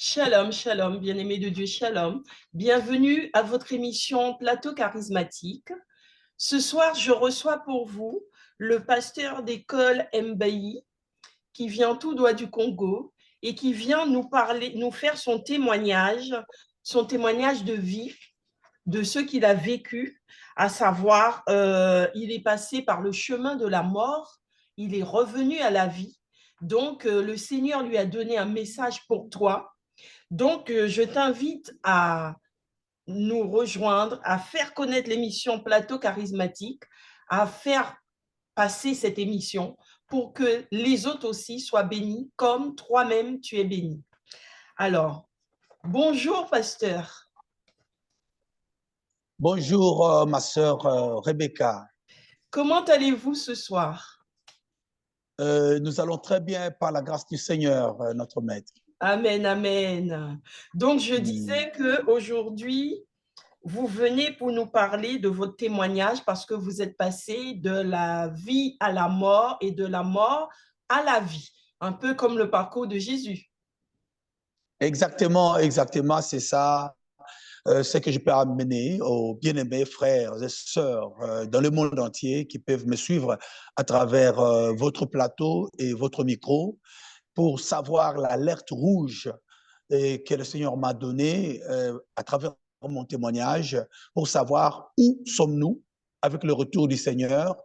Shalom, shalom, bien-aimés de Dieu, shalom. Bienvenue à votre émission Plateau charismatique. Ce soir, je reçois pour vous le pasteur d'école MBI qui vient tout droit du Congo et qui vient nous parler, nous faire son témoignage de vie, de ce qu'il a vécu, à savoir, il est passé par le chemin de la mort, il est revenu à la vie. Donc, le Seigneur lui a donné un message pour toi. Donc, je t'invite à nous rejoindre, à faire connaître l'émission Plateau charismatique, à faire passer cette émission pour que les autres aussi soient bénis comme toi-même tu es béni. Alors, bonjour pasteur. Bonjour ma sœur Rebecca. Comment allez-vous ce soir? Nous allons très bien par la grâce du Seigneur, notre Maître. Amen, amen. Donc, je disais qu'aujourd'hui, vous venez pour nous parler de votre témoignage parce que vous êtes passé de la vie à la mort et de la mort à la vie, un peu comme le parcours de Jésus. Exactement, c'est ça. Ce que je peux amener aux bien-aimés frères et sœurs dans le monde entier qui peuvent me suivre à travers votre plateau et votre micro pour savoir l'alerte rouge que le Seigneur m'a donnée à travers mon témoignage pour savoir où sommes-nous avec le retour du Seigneur.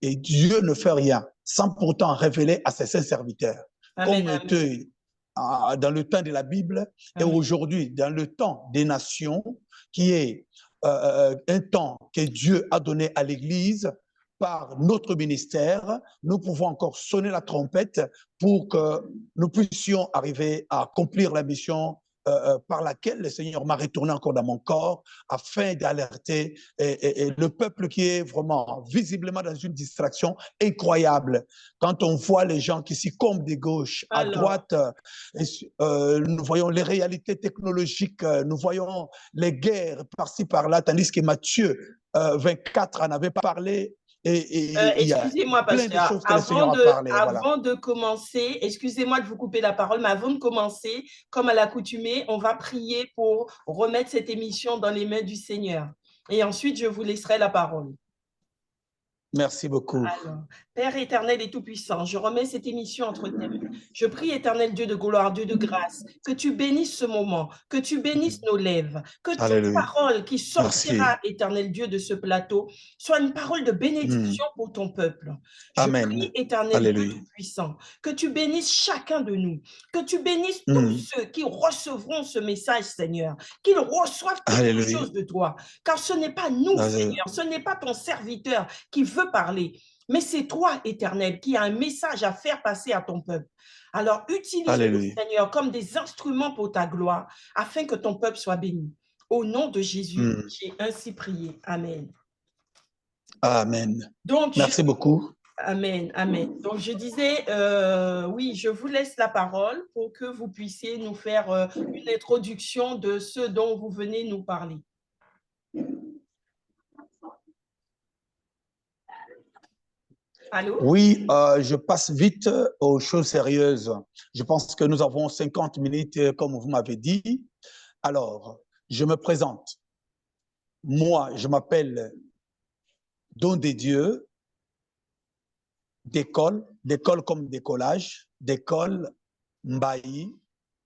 Et Dieu ne fait rien sans pourtant révéler à ses saints serviteurs. Amen, Comme amen. dans le temps de la Bible et Amen. aujourd'hui dans le temps des nations, qui est un temps que Dieu a donné à l'Église par notre ministère, nous pouvons encore sonner la trompette pour que nous puissions arriver à accomplir la mission par laquelle le Seigneur m'a retourné encore dans mon corps afin d'alerter et le peuple qui est vraiment visiblement dans une distraction incroyable. Quand on voit les gens qui succombent de gauche à droite, nous voyons les réalités technologiques, nous voyons les guerres par-ci par-là, tandis que Matthieu 24 en avait parlé. Et il y a Excusez-moi, plein de pasteur, choses que le Seigneur a parlé. Voilà. avant de commencer, excusez-moi de vous couper la parole, mais avant de commencer, comme à l'accoutumée, on va prier pour remettre cette émission dans les mains du Seigneur. Et ensuite, je vous laisserai la parole. Merci beaucoup. Alors, Père éternel et tout-puissant, je remets cette émission entre tes mains. Je prie, éternel Dieu de gloire, Dieu de grâce, que tu bénisses ce moment, que tu bénisses nos lèvres, que toute parole qui sortira, éternel Dieu, de ce plateau, soit une parole de bénédiction pour ton peuple. Je prie, éternel Dieu tout-puissant, que tu bénisses chacun de nous, que tu bénisses tous ceux qui recevront ce message, Seigneur, qu'ils reçoivent quelque chose de toi, car ce n'est pas nous, Seigneur, ce n'est pas ton serviteur qui veut parler, mais c'est toi, éternel, qui a un message à faire passer à ton peuple. Alors, utilise-nous, Seigneur, comme des instruments pour ta gloire, afin que ton peuple soit béni. Au nom de Jésus, j'ai ainsi prié. Amen. Amen. Donc, merci beaucoup. Amen, amen. Donc, je disais, oui, je vous laisse la parole pour que vous puissiez nous faire une introduction de ce dont vous venez nous parler. Allô? Oui, je passe vite aux choses sérieuses. Je pense que nous avons 50 minutes, comme vous m'avez dit. Alors, je me présente. Moi, je m'appelle Don de Dieu, d'école comme décollage, d'école Mbaï,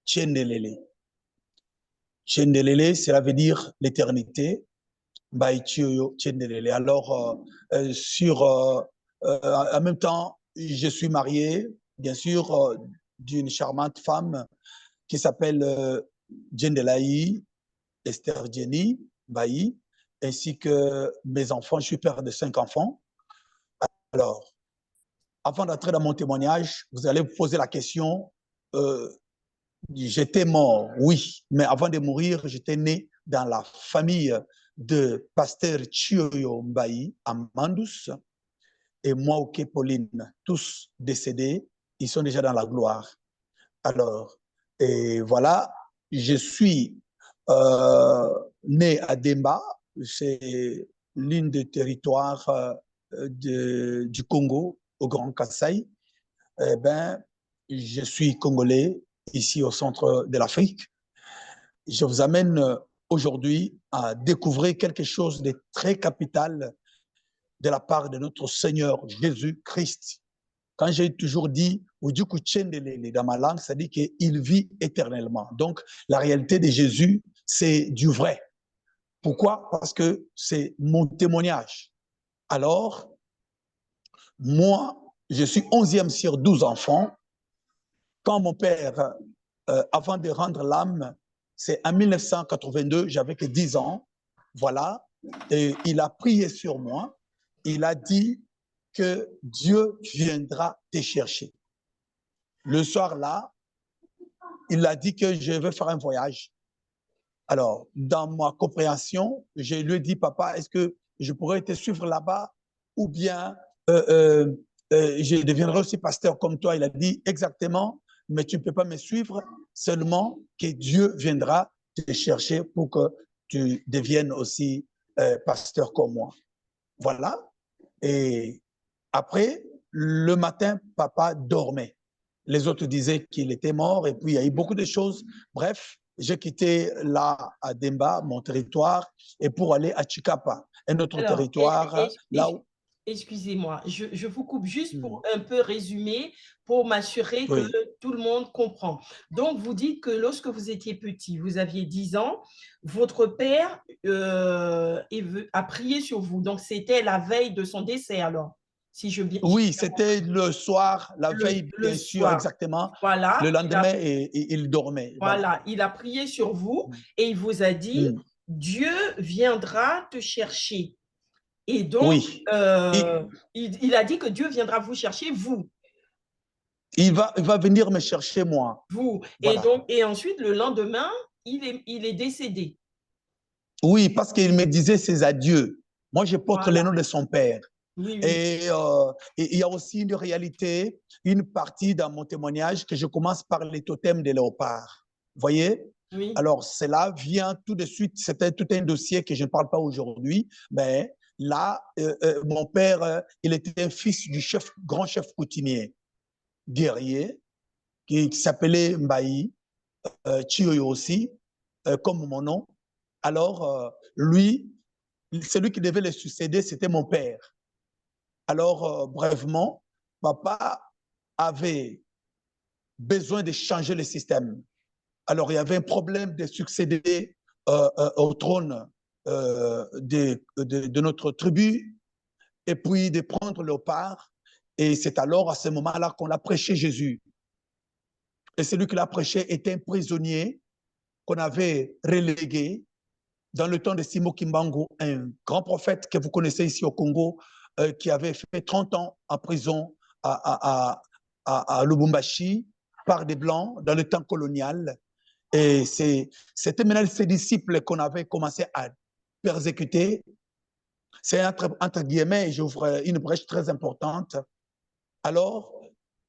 Tchendelele. Tchendelele, cela veut dire l'éternité. Mbaï Tchendelele. Alors, en même temps, je suis marié, bien sûr, d'une charmante femme qui s'appelle Djendelaï Esther Jenny Bailly, ainsi que mes enfants. Je suis père de 5 enfants. Alors, avant d'entrer dans mon témoignage, vous allez vous poser la question, j'étais mort, oui, mais avant de mourir, j'étais né dans la famille de pasteur Chioyo Mbaï à Mandus et moi, ok, Pauline, tous décédés, ils sont déjà dans la gloire. Alors, et voilà, je suis né à Demba, c'est l'une des territoires du Congo, au Grand Kasaï. Eh ben, je suis congolais, ici au centre de l'Afrique. je vous amène aujourd'hui à découvrir quelque chose de très capital de la part de notre Seigneur Jésus-Christ. Quand j'ai toujours dit, ou du coup, dans ma langue, ça dit qu'il vit éternellement. Donc, la réalité de Jésus, c'est du vrai. Pourquoi? Parce que c'est mon témoignage. Alors, moi, je suis 11e sur 12 enfants. Quand mon père, avant de rendre l'âme, c'est en 1982, j'avais que 10 ans, voilà, et il a prié sur moi, il a dit que Dieu viendra te chercher. Le soir-là, il a dit que je vais faire un voyage. Alors, dans ma compréhension, je lui ai dit, papa, est-ce que je pourrais te suivre là-bas ou bien je deviendrai aussi pasteur comme toi? Il a dit exactement, mais tu ne peux pas me suivre, seulement que Dieu viendra te chercher pour que tu deviennes aussi pasteur comme moi. Voilà. Et après, le matin, papa dormait. Les autres disaient qu'il était mort et puis il y a eu beaucoup de choses. Bref, j'ai quitté là à Demba, mon territoire, et pour aller à Chikapa, un autre Alors, territoire, là où… excusez-moi, je vous coupe juste pour Hmm, un peu résumer, pour m'assurer que oui, tout le monde comprend. Donc, vous dites que lorsque vous étiez petit, vous aviez 10 ans, votre père a prié sur vous. Donc, c'était la veille de son décès, alors, si je bien, j'ai oui, bien c'était le soir, la veille, le bien sûr, soir. exactement. Le Voilà, lendemain, et il dormait. Voilà. voilà, il a prié sur vous et il vous a dit, Hmm, Dieu viendra te chercher. Et donc, oui. Il, il a dit que Dieu viendra vous chercher, vous, il va venir me chercher, moi. vous. Et Voilà. donc, et ensuite, le lendemain, il est décédé. Oui, parce qu'il me disait ses adieux. Moi, je porte le Voilà. nom de son père. Oui, oui, Et il y a aussi une réalité, une partie dans mon témoignage que je commence par les totems des léopards. Vous voyez? oui. Alors, cela vient tout de suite, c'était tout un dossier que je ne parle pas aujourd'hui, mais là, mon père, il était un fils du chef, grand chef coutumier, guerrier, qui s'appelait Mbaï, Chioyo aussi, comme mon nom. Alors, lui, celui qui devait le succéder, c'était mon père. Alors, brèvement, papa avait besoin de changer le système. Alors, il y avait un problème de succéder au trône de notre tribu et puis de prendre le part. Et c'est alors à ce moment-là qu'on a prêché Jésus. Et celui qui l'a prêché était un prisonnier qu'on avait relégué dans le temps de Simo Kimbangu, un grand prophète que vous connaissez ici au Congo, qui avait fait 30 ans en prison à Lubumbashi par des Blancs dans le temps colonial. Et c'était maintenant ses disciples qu'on avait commencé à persécuter. C'est entre guillemets, j'ouvre une brèche très importante. Alors,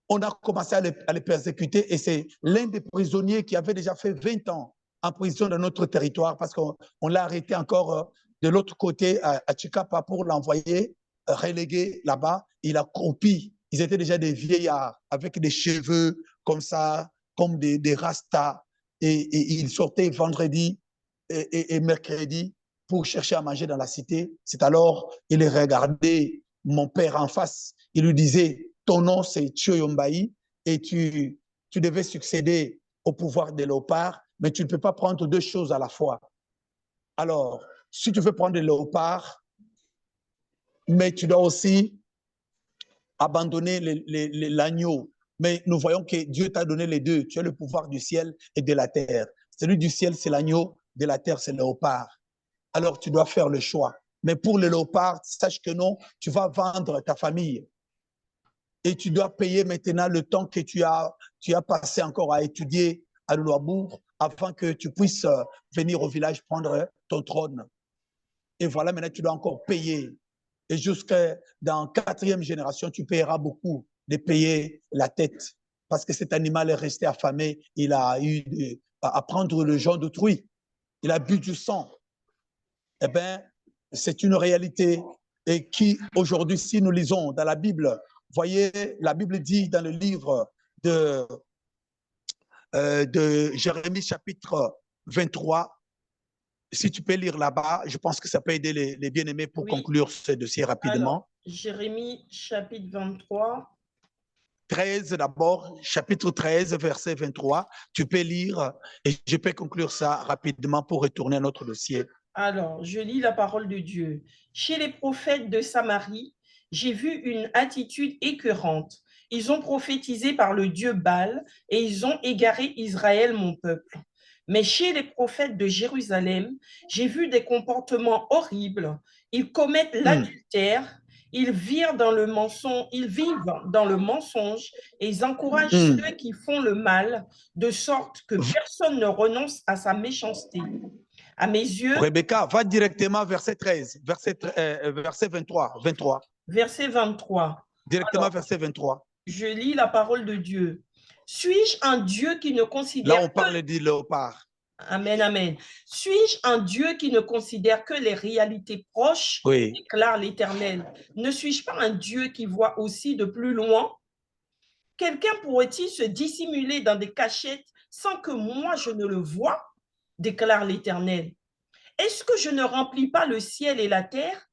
on a commencé à les persécuter et c'est l'un des prisonniers qui avait déjà fait 20 ans en prison dans notre territoire parce qu'on l'a arrêté encore de l'autre côté à Chikapa pour l'envoyer relégué là-bas. Il a croupi. Ils étaient déjà des vieillards avec des cheveux comme ça, comme des rastas. Et ils sortaient vendredi et mercredi pour chercher à manger dans la cité. C'est alors il regardait mon père en face. Il lui disait, ton nom c'est Thioyombaï et tu devais succéder au pouvoir des léopards, mais tu ne peux pas prendre deux choses à la fois. Alors, si tu veux prendre les léopards, mais tu dois aussi abandonner l'agneau. Mais nous voyons que Dieu t'a donné les deux. Tu as le pouvoir du ciel et de la terre. Celui du ciel, c'est l'agneau, de la terre, c'est le léopard. Alors, tu dois faire le choix. Mais pour le léopard, sache que non, tu vas vendre ta famille. Et tu dois payer maintenant le temps que tu as passé encore à étudier à Louabourg afin que tu puisses venir au village prendre ton trône. Et voilà, maintenant, tu dois encore payer. Et jusqu'à dans 4e génération, tu paieras beaucoup de payer la tête. Parce que cet animal est resté affamé. Il a eu à prendre le genre d'autrui. Il a bu du sang. Eh bien, c'est une réalité et qui, aujourd'hui, si nous lisons dans la Bible, voyez, la Bible dit dans le livre de Jérémie chapitre 23. Si tu peux lire là-bas, je pense que ça peut aider les bien-aimés pour conclure ce dossier rapidement. Alors, Jérémie, chapitre 23. 13 d'abord, chapitre 13, verset 23. Tu peux lire et je peux conclure ça rapidement pour retourner à notre dossier. Alors, je lis la parole de Dieu. Chez les prophètes de Samarie, j'ai vu une attitude écœurante. Ils ont prophétisé par le Dieu Baal et ils ont égaré Israël, mon peuple. Mais chez les prophètes de Jérusalem, j'ai vu des comportements horribles. Ils commettent l'adultère, ils vivent dans le mensonge et ils encouragent ceux qui font le mal, de sorte que personne ne renonce à sa méchanceté. À mes yeux. Rebecca, va directement verset 13, verset 23. Verset 23. Directement verset 23. Je lis la parole de Dieu. Suis-je un Dieu qui ne considère Là, on parle du léopard. Amen, amen. Suis-je un Dieu qui ne considère que les réalités proches, déclare l'Éternel. Ne suis-je pas un Dieu qui voit aussi de plus loin? Quelqu'un pourrait-il se dissimuler dans des cachettes sans que moi je ne le voie? Déclare l'Éternel. Est-ce que je ne remplis pas le ciel et la terre?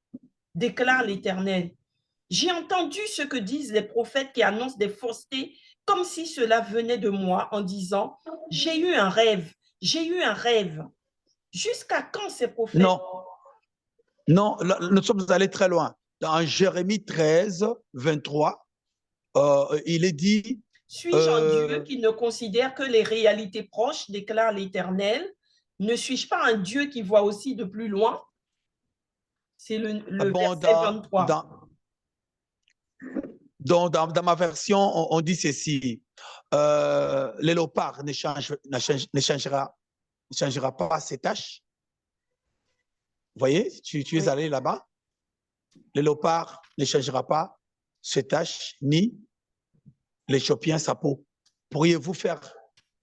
Déclare l'Éternel. J'ai entendu ce que disent les prophètes qui annoncent des faussetés comme si cela venait de moi en disant « J'ai eu un rêve, j'ai eu un rêve ». Jusqu'à quand ces prophètes? Non, nous sommes allés très loin. Dans Jérémie 13, 23, il est dit… Suis-je un Dieu qui ne considère que les réalités proches, déclare l'Éternel? Ne suis-je pas un Dieu qui voit aussi de plus loin? C'est le verset 23. Dans ma version, on dit ceci. Le léopard ne changera pas ses taches. Vous voyez, tu es allé là-bas. Le léopard ne changera pas ses taches, ni l'Éthiopien sa peau. Pourriez-vous faire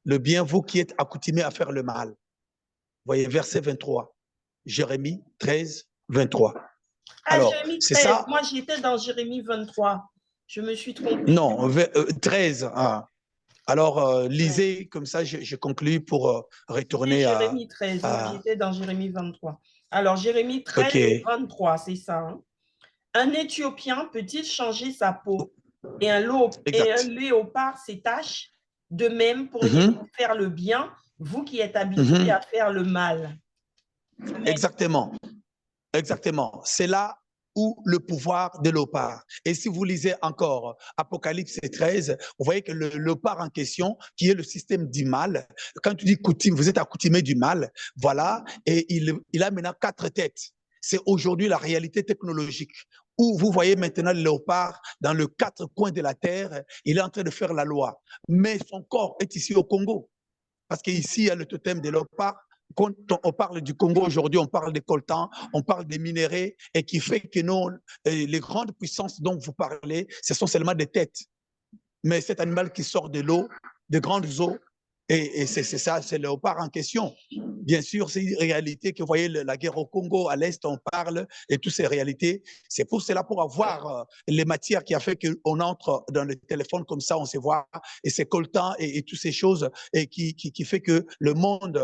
le bien, vous qui êtes accoutumés à faire le mal? Vous voyez, verset 23. Jérémie 13, 23. Alors, c'est ça. Moi, j'étais dans Jérémie 23. Je me suis trompée. Non, 13. Hein. Alors, lisez, comme ça, je conclus pour retourner à… Jérémie 13, j'étais dans Jérémie 23. Alors, Jérémie 13, 23, c'est ça. Hein? Un Éthiopien peut-il changer sa peau et un léopard ses taches? De même, pourriez-vous faire le bien, vous qui êtes habitués à faire le mal? Exactement. Exactement. C'est là où le pouvoir de léopard. Et si vous lisez encore Apocalypse 13, vous voyez que le léopard en question, qui est le système du mal, quand tu dis coutume, vous êtes accoutumé du mal, voilà, et il a maintenant 4 têtes. C'est aujourd'hui la réalité technologique où vous voyez maintenant le léopard dans les 4 coins de la terre, il est en train de faire la loi. Mais son corps est ici au Congo. Parce qu'ici, il y a le totem de léopard. Quand on parle du Congo aujourd'hui, on parle des coltans, on parle des minéraux, et qui fait que les grandes puissances dont vous parlez, ce sont seulement des têtes. Mais cet animal qui sort de l'eau, de grandes eaux, et c'est ça, c'est le léopard en question. Bien sûr, c'est une réalité que vous voyez, la guerre au Congo, à l'Est, on parle, et toutes ces réalités. C'est pour cela, pour avoir les matières qui a fait qu'on entre dans le téléphone comme ça, on se voit, et c'est coltant, et toutes ces choses, et qui fait que le monde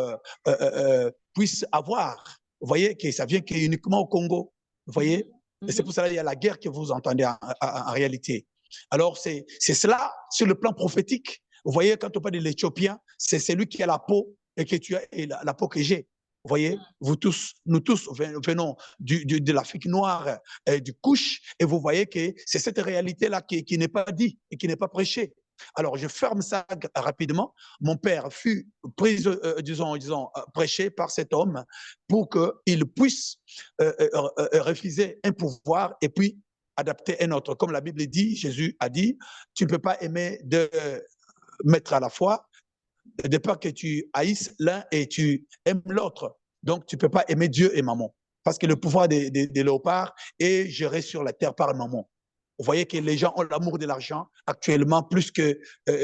puisse avoir. Vous voyez que ça vient uniquement au Congo. Vous voyez? Et c'est pour cela qu'il y a la guerre que vous entendez en réalité. Alors, c'est cela sur le plan prophétique. Vous voyez, quand on parle de l'Éthiopien, c'est celui qui a la peau et que tu as et la peau que j'ai. Vous voyez, nous tous venons de l'Afrique noire, du Kouch, et vous voyez que c'est cette réalité-là qui n'est pas dit et qui n'est pas prêchée. Alors, je ferme ça rapidement. Mon père fut prêché par cet homme pour qu'il puisse refuser un pouvoir et puis adapter un autre. Comme la Bible dit, Jésus a dit, tu ne peux pas aimer deux maîtres à la fois, de peur que tu haïsses l'un et tu aimes l'autre. Donc, tu ne peux pas aimer Dieu et maman. Parce que le pouvoir des léopards est géré sur la terre par maman. Vous voyez que les gens ont l'amour de l'argent actuellement plus que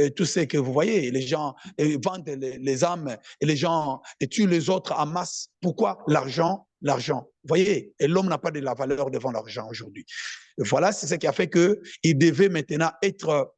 tout ce que vous voyez. Les gens vendent les âmes et les gens tuent les autres en masse. Pourquoi? L'argent. Vous voyez, et l'homme n'a pas de la valeur devant l'argent aujourd'hui. Voilà, c'est ce qui a fait qu'il devait maintenant être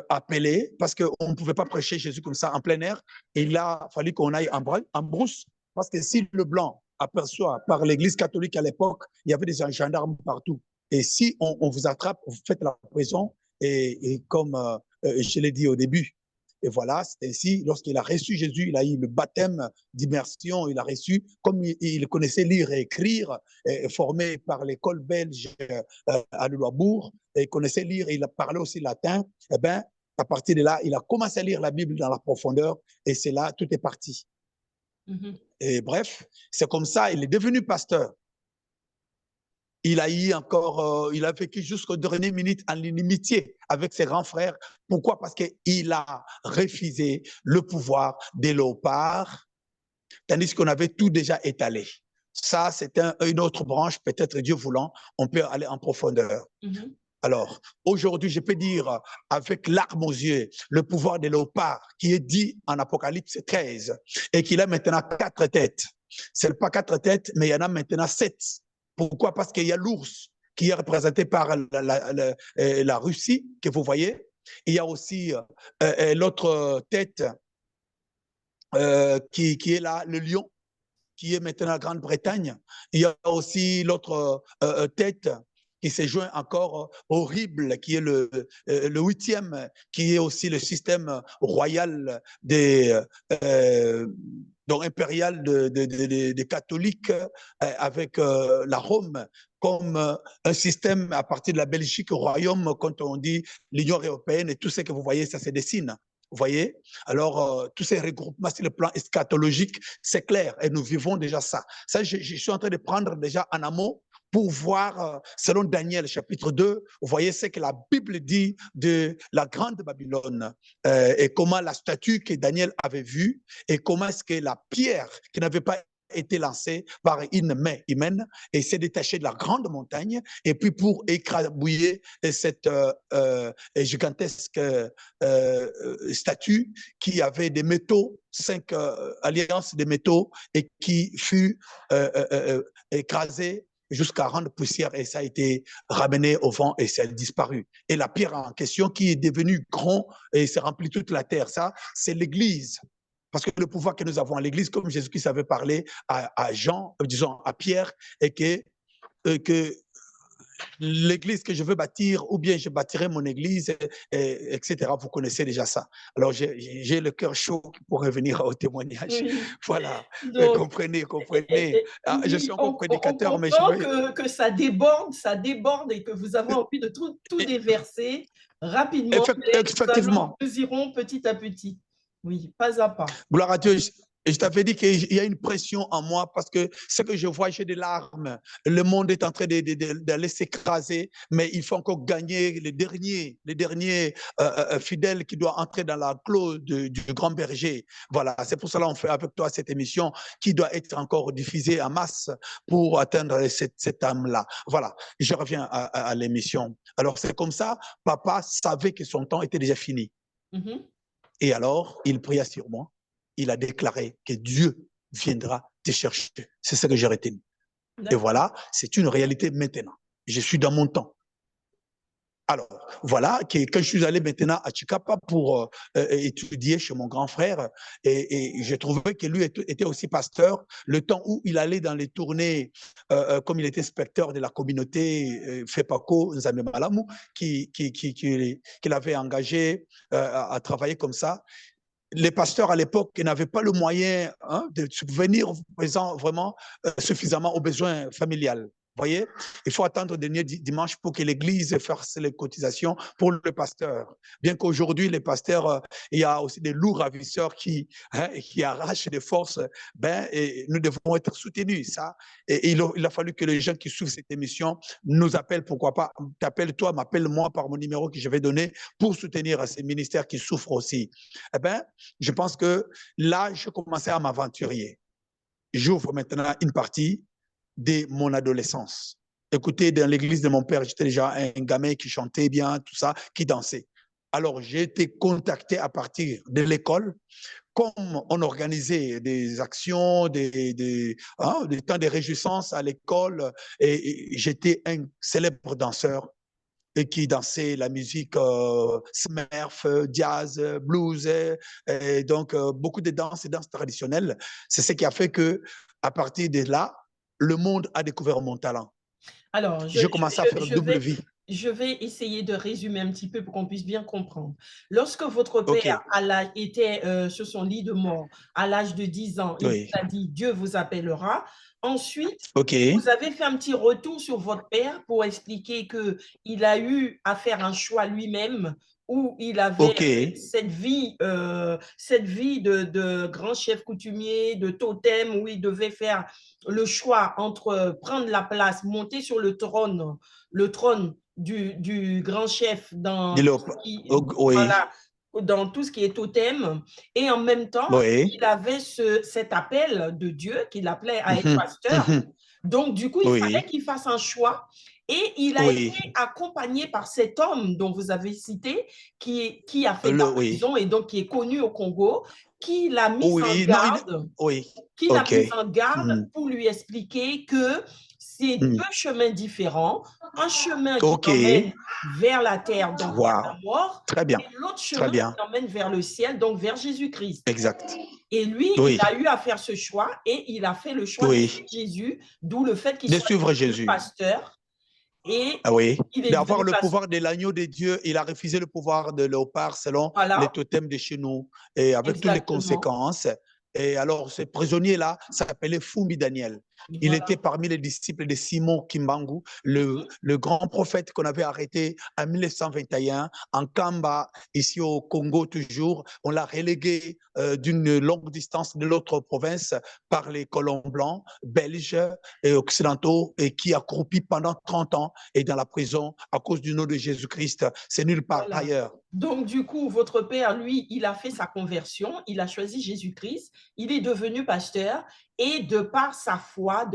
appelé, parce qu'on ne pouvait pas prêcher Jésus comme ça en plein air. Et il a fallu qu'on aille en brousse, parce que si le blanc aperçoit par l'Église catholique à l'époque, il y avait des gendarmes partout. Et si on vous attrape, vous faites la prison, et comme je l'ai dit au début, et voilà, c'est ainsi, lorsqu'il a reçu Jésus, il a eu le baptême d'immersion, il a reçu, comme il connaissait lire et écrire, formé par l'école belge à Louisbourg, et il connaissait lire, et il a parlé aussi latin, eh bien, à partir de là, il a commencé à lire la Bible dans la profondeur, et c'est là, tout est parti. Et bref, c'est comme ça, il est devenu pasteur. Il a eu encore, il a vécu jusqu'aux dernières minutes en inimitié avec ses grands frères. Pourquoi? Parce qu'il a refusé le pouvoir des léopards, tandis qu'on avait tout déjà étalé. Ça, c'est une autre branche, peut-être Dieu voulant, on peut aller en profondeur. Alors, aujourd'hui, je peux dire avec larmes aux yeux, le pouvoir des léopards qui est dit en Apocalypse 13 et qu'il a maintenant 4 têtes. Ce n'est pas 4 têtes, mais il y en a maintenant 7. Pourquoi? Parce qu'il y a l'ours qui est représenté par la Russie, que vous voyez. Il y a aussi l'autre tête qui est là, le lion, qui est maintenant la Grande-Bretagne. Il y a aussi l'autre tête qui s'est joint encore horrible, qui est le 8e, qui est aussi le système royal donc impérial des catholiques avec la Rome comme un système à partir de la Belgique au royaume, quand on dit l'Union européenne et tout ce que vous voyez, ça se dessine. Vous voyez? Alors, tous ces regroupements sur le plan eschatologique, c'est clair, et nous vivons déjà ça. Ça, je suis en train de prendre déjà en amont pour voir, selon Daniel chapitre 2, vous voyez ce que la Bible dit de la grande Babylone et comment la statue que Daniel avait vue et comment est-ce que la pierre qui n'avait pas été lancée par une main humaine et s'est détachée de la grande montagne et puis pour écrabouiller cette gigantesque statue qui avait des métaux, 5 alliances de métaux et qui fut écrasée jusqu'à rendre poussière et ça a été ramené au vent et ça a disparu. Et la pierre en question qui est devenue grand et s'est remplie toute la terre, ça, c'est l'Église. Parce que le pouvoir que nous avons à l'Église, comme Jésus-Christ avait parlé à Jean, disons à Pierre, et que l'église que je veux bâtir, ou bien je bâtirai mon église, etc. Vous connaissez déjà ça. Alors, j'ai le cœur chaud pour revenir au témoignage. Oui. Voilà. Donc, comprenez. Je suis encore on prédicateur, mais je comprend veux... que ça déborde et que vous avez envie de tout déverser rapidement, mais Effectivement. nous irons petit à petit. Oui, pas à pas. Gloire à Dieu. Et je t'avais dit qu'il y a une pression en moi parce que ce que je vois, j'ai des larmes. Le monde est en train d'aller s'écraser, mais il faut encore gagner les derniers fidèles qui doivent entrer dans la clos du grand berger. Voilà, c'est pour cela qu'on fait avec toi cette émission qui doit être encore diffusée en masse pour atteindre cette âme-là. Voilà, je reviens à l'émission. Alors, c'est comme ça, papa savait que son temps était déjà fini. Et alors, il pria sur moi. Il a déclaré que Dieu viendra te chercher. C'est ce que j'ai retenu. Et voilà, c'est une réalité maintenant. Je suis dans mon temps. Alors, voilà, quand je suis allé maintenant à Chikapa pour étudier chez mon grand frère, et j'ai trouvé que lui était aussi pasteur, le temps où il allait dans les tournées, comme il était inspecteur de la communauté FEPACO, Nzambe Malamu, qu'il avait engagé à travailler comme ça. Les pasteurs à l'époque n'avaient pas le moyen de subvenir vraiment suffisamment aux besoins familiales. Vous voyez, il faut attendre le dernier dimanche pour que l'Église fasse les cotisations pour le pasteur. Bien qu'aujourd'hui, les pasteurs, il y a aussi des lourds ravisseurs qui arrachent des forces, et nous devons être soutenus. Ça. Et il a fallu que les gens qui suivent cette émission nous appellent, pourquoi pas, t'appelles toi, m'appelle moi par mon numéro que je vais donner pour soutenir ces ministères qui souffrent aussi. Eh bien, je pense que là, je commençais à m'aventurer. J'ouvre maintenant une partie de mon adolescence. Écoutez, dans l'église de mon père, j'étais déjà un gamin qui chantait bien, tout ça, qui dansait. Alors, j'ai été contacté à partir de l'école, comme on organisait des actions, des temps de réjouissance à l'école, et j'étais un célèbre danseur et qui dansait la musique smurf, jazz, blues, et donc beaucoup de danses et danses traditionnelles. C'est ce qui a fait que, à partir de là, le monde a découvert mon talent. Alors, J'ai commencé à faire double vie. je vais essayer de résumer un petit peu pour qu'on puisse bien comprendre. Lorsque votre OK, père était sur son lit de mort à l'âge de 10 ans, il vous oui. a dit Dieu vous appellera. Ensuite, OK, vous avez fait un petit retour sur votre père pour expliquer qu'il a eu à faire un choix lui-même où il avait OK, cette vie de grand chef coutumier, de totem, où il devait faire le choix entre prendre la place, monter sur le trône du grand chef dis-le. Oui, voilà, dans tout ce qui est totem, et en même temps, oui. il avait cet appel de Dieu qu'il appelait à être Mhm, pasteur. mhm. Donc, du coup, il fallait Oui, qu'il fasse un choix. Et il a été oui, accompagné par cet homme dont vous avez cité, qui a fait de la oui, prison et donc qui est connu au Congo, qui l'a mis en oui, non, garde oui, qui l'a ok, mise en garde mhm, pour lui expliquer que c'est mhm. deux chemins différents, un chemin qui Ok, t'emmène vers la terre, donc vers wow, la mort, très bien, et l'autre très chemin qui bien, t'emmène vers le ciel, donc vers Jésus-Christ. exact, Et lui, il oui, a eu à faire ce choix et il a fait le choix de oui, suivre Jésus, d'où le fait qu'il de soit suivre devenu Jésus, pasteur et ah oui, il est d'avoir devenu le pasteur. pouvoir de l'agneau de Dieu, il a refusé le pouvoir de léopard selon les Voilà, totems de chez nous, et avec toutes les exactement. conséquences. Et alors, ce prisonnier-là s'appelait Fumbi Daniel. Il était Voilà. parmi les disciples de Simon Kimbangu, Mhm. le grand prophète qu'on avait arrêté en 1921 en Kamba, ici au Congo toujours. On l'a relégué d'une longue distance de l'autre province par les colons blancs, belges et occidentaux, et qui a croupi pendant 30 ans et dans la prison à cause du nom de Jésus-Christ. C'est nulle part Voilà. ailleurs. Donc, du coup, votre père, lui, il a fait sa conversion, il a choisi Jésus-Christ, il est devenu pasteur et de par sa foi,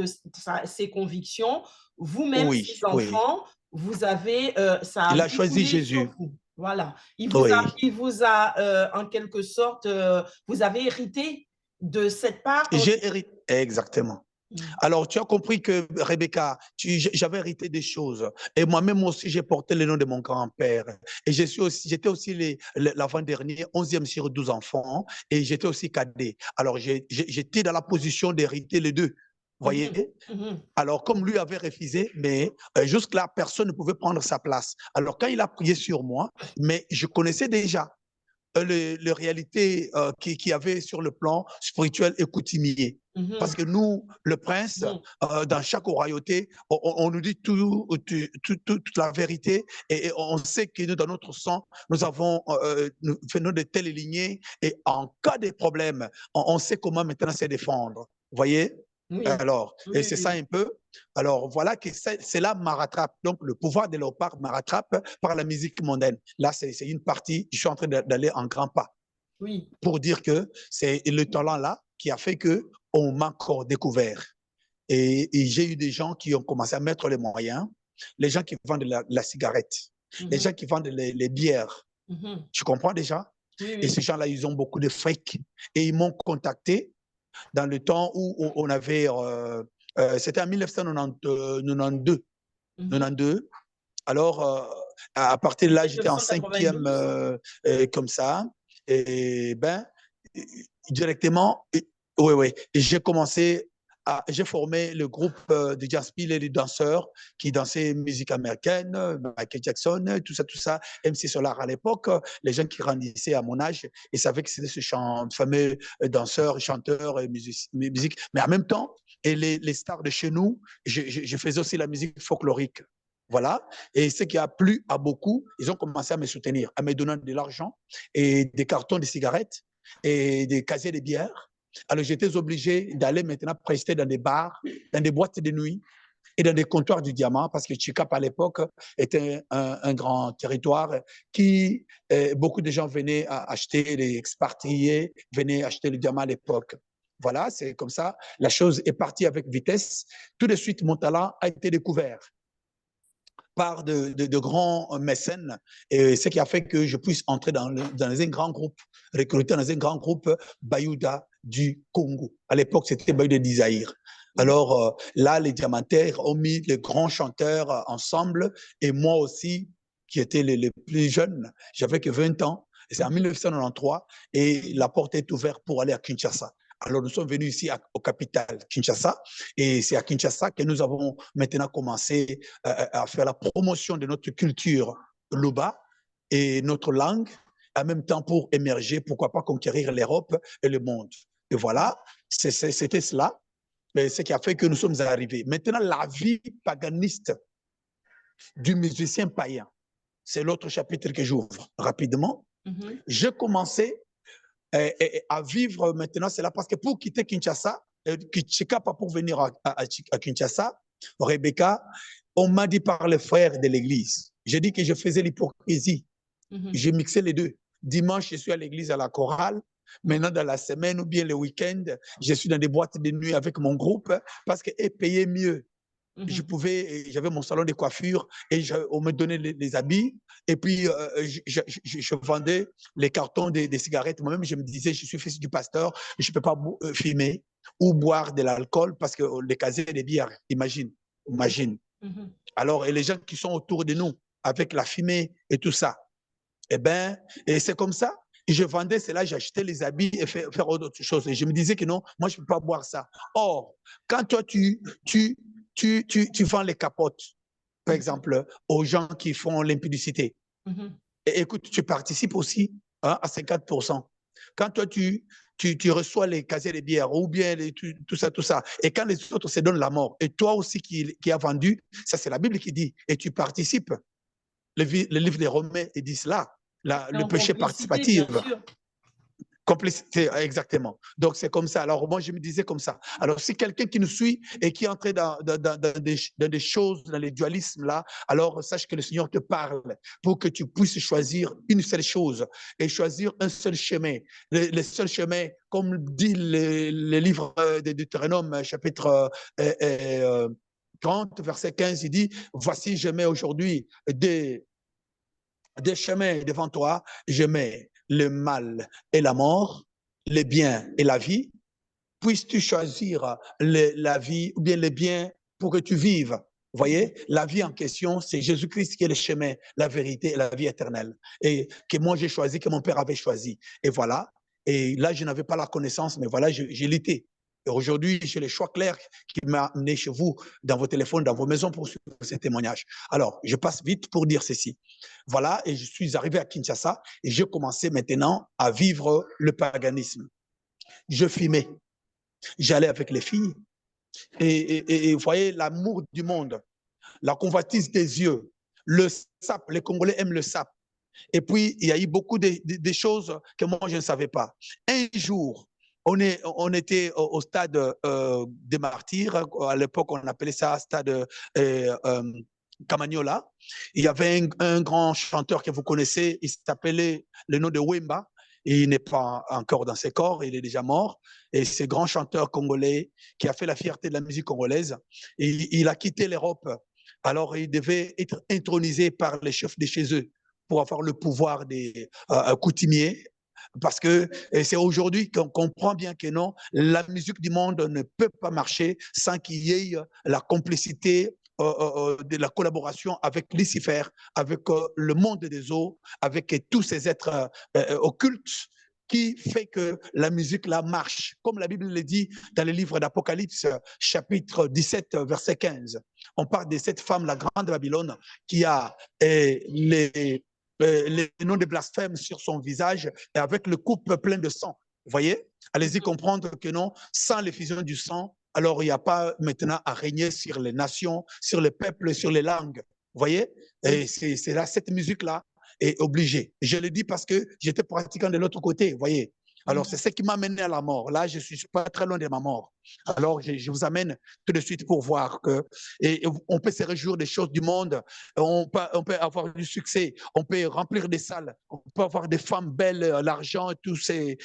ses convictions, vous-même, ses Oui, oui. enfants, vous avez, ça a Il a choisi découlé sur Jésus. vous. Voilà. Oui. Il vous a en quelque sorte, vous avez hérité de cette part. J'ai hérité. Exactement. Mm. Alors, tu as compris que, Rebecca, j'avais hérité des choses. Et moi-même aussi, j'ai porté le nom de mon grand-père. Et j'étais aussi l'avant-dernier, 11e sur 12 enfants. Et j'étais aussi cadet. Alors, j'étais dans la position d'hériter les deux. Vous voyez? Mhm. Mhm. Alors, comme lui avait refusé, mais jusque-là, personne ne pouvait prendre sa place. Alors, quand il a prié sur moi, mais je connaissais déjà les réalités qu'il y avait sur le plan spirituel et coutumier. Parce Mhm. que nous, le prince, Mhm. dans chaque royauté, on nous dit toute la vérité et on sait que nous, dans notre sang, nous venons de telles lignées et en cas de problème, on sait comment maintenant se défendre. Vous voyez? Oui, Alors, et oui, c'est ça oui. un peu. Alors, voilà que cela me rattrape. Donc, le pouvoir de léopard me rattrape par la musique mondaine. Là, c'est une partie, je suis en train d'aller en grand pas Oui. pour dire que c'est le talent là qui a fait que on m'a encore découvert. Et j'ai eu des gens qui ont commencé à mettre les moyens, les gens qui vendent la cigarette, les Mhm. gens qui vendent les bières. Mhm. Tu comprends déjà? Oui, Et ces oui. gens-là, ils ont beaucoup de fric. Et ils m'ont contacté dans le temps où on avait, c'était en 1992. Mhm. 92. Alors, à partir de là, j'étais en cinquième 1992. comme ça. Et ben, directement, oui, oui. Et j'ai formé le groupe de jazz et des danseurs qui dansaient musique américaine, Michael Jackson, tout ça, MC Solar à l'époque. Les gens qui grandissaient à mon âge, ils savaient que c'était ce fameux danseur, chanteur, musique. Mais en même temps, et les stars de chez nous, je faisais aussi la musique folklorique. Voilà. Et ce qui a plu à beaucoup, ils ont commencé à me soutenir, à me donner de l'argent et des cartons de cigarettes et des casiers de bière. Alors, j'étais obligé d'aller maintenant prester dans des bars, dans des boîtes de nuit et dans des comptoirs du diamant parce que Chicap, à l'époque, était un grand territoire qui, beaucoup de gens venaient acheter, les expatriés venaient acheter le diamant à l'époque. Voilà, c'est comme ça. La chose est partie avec vitesse. Tout de suite, mon talent a été découvert par de grands mécènes, et ce qui a fait que je puisse entrer dans un grand groupe, recruter dans un grand groupe Bayouda du Congo. À l'époque, c'était Bayouda d'Isaïr. Mhm. Alors là, les diamantaires ont mis les grands chanteurs ensemble, et moi aussi, qui étaient les plus jeunes. J'avais que 20 ans. C'est en 1993 et la porte est ouverte pour aller à Kinshasa. Alors, nous sommes venus ici au capital, Kinshasa, et c'est à Kinshasa que nous avons maintenant commencé à faire la promotion de notre culture Luba et notre langue, en même temps pour émerger, pourquoi pas conquérir l'Europe et le monde. Et voilà, c'était cela, ce qui a fait que nous sommes arrivés. Maintenant, la vie paganiste du musicien païen, c'est l'autre chapitre que j'ouvre rapidement. J'ai commencé à vivre maintenant, c'est là parce que pour quitter Kinshasa, pas pour venir à Kinshasa, Rebecca, on m'a dit par les frères de l'église. J'ai dit que je faisais l'hypocrisie. J'ai mixé les deux. Dimanche, je suis à l'église à la chorale. Maintenant, dans la semaine ou bien le week-end, je suis dans des boîtes de nuit avec mon groupe parce qu'ils payaient mieux. J'avais mon salon de coiffure et on me donnait les habits. Et puis, je vendais les cartons des cigarettes. Moi-même, je me disais, je suis fils du pasteur, je ne peux pas fumer ou boire de l'alcool parce que les casiers des bières, imagine. Alors, et les gens qui sont autour de nous, avec la fumée et tout ça, eh bien, et c'est comme ça. Et je vendais cela, j'achetais les habits et faire autre chose. Et je me disais que non, moi, je ne peux pas boire ça. Or, quand toi, tu vends les capotes, par exemple, aux gens qui font l'impudicité, et écoute, tu participes aussi à 50%. Quand toi, tu reçois les casiers de bière ou bien tout ça, et quand les autres se donnent la mort, et toi aussi qui as vendu, ça c'est la Bible qui dit, et tu participes. Le livre des Romains dit cela, le péché participatif. Complicité, exactement. Donc, c'est comme ça. Alors, moi, je me disais comme ça. Alors, si quelqu'un qui nous suit et qui est entré dans des choses, dans les dualismes là, alors sache que le Seigneur te parle pour que tu puisses choisir une seule chose et choisir un seul chemin. Le seul chemin, comme dit le livre de Deutéronome, chapitre 30, verset 15, il dit, voici, je mets aujourd'hui des chemins devant toi, je mets le mal et la mort, le bien et la vie. Puisses-tu choisir la vie ou bien le bien pour que tu vives. Vous voyez, la vie en question, c'est Jésus-Christ qui est le chemin, la vérité et la vie éternelle. Et que moi j'ai choisi, que mon Père avait choisi. Et voilà. Et là, je n'avais pas la connaissance, mais voilà, j'ai l'été. Et aujourd'hui, j'ai le choix clair qui m'a amené chez vous, dans vos téléphones, dans vos maisons pour suivre ces témoignages. Alors, je passe vite pour dire ceci. Voilà, et je suis arrivé à Kinshasa et j'ai commencé maintenant à vivre le paganisme. Je fumais, j'allais avec les filles et vous voyez l'amour du monde, la convoitise des yeux, le sap, les Congolais aiment le sap. Et puis, il y a eu beaucoup de choses que moi, je ne savais pas. Un jour, on était au stade des martyrs. À l'époque, on appelait ça stade Camagnola. Il y avait un grand chanteur que vous connaissez, il s'appelait le nom de Wemba. Et il n'est pas encore dans ses corps, il est déjà mort. Et c'est grand chanteur congolais qui a fait la fierté de la musique congolaise. Et il a quitté l'Europe. Alors, il devait être intronisé par les chefs de chez eux pour avoir le pouvoir des coutumiers. Parce que c'est aujourd'hui qu'on comprend bien que non, la musique du monde ne peut pas marcher sans qu'il y ait la complicité de la collaboration avec Lucifer, avec le monde des eaux, avec tous ces êtres occultes qui fait que la musique là marche. Comme la Bible le dit dans le livre d'Apocalypse, chapitre 17, verset 15. On parle de cette femme, la grande Babylone, qui a les noms de blasphème sur son visage et avec le coupe plein de sang. Vous voyez? Allez-y comprendre que non, sans l'effusion du sang, alors il n'y a pas maintenant à régner sur les nations, sur les peuples, sur les langues. Vous voyez? Et c'est là, cette musique-là est obligée. Je le dis parce que j'étais pratiquant de l'autre côté, vous voyez? Alors, c'est ce qui m'a mené à la mort. Là, je ne suis pas très loin de ma mort. Alors, je vous amène tout de suite pour voir que et on peut se réjouir des choses du monde, on peut avoir du succès, on peut remplir des salles, on peut avoir des femmes belles, l'argent, tout c'est,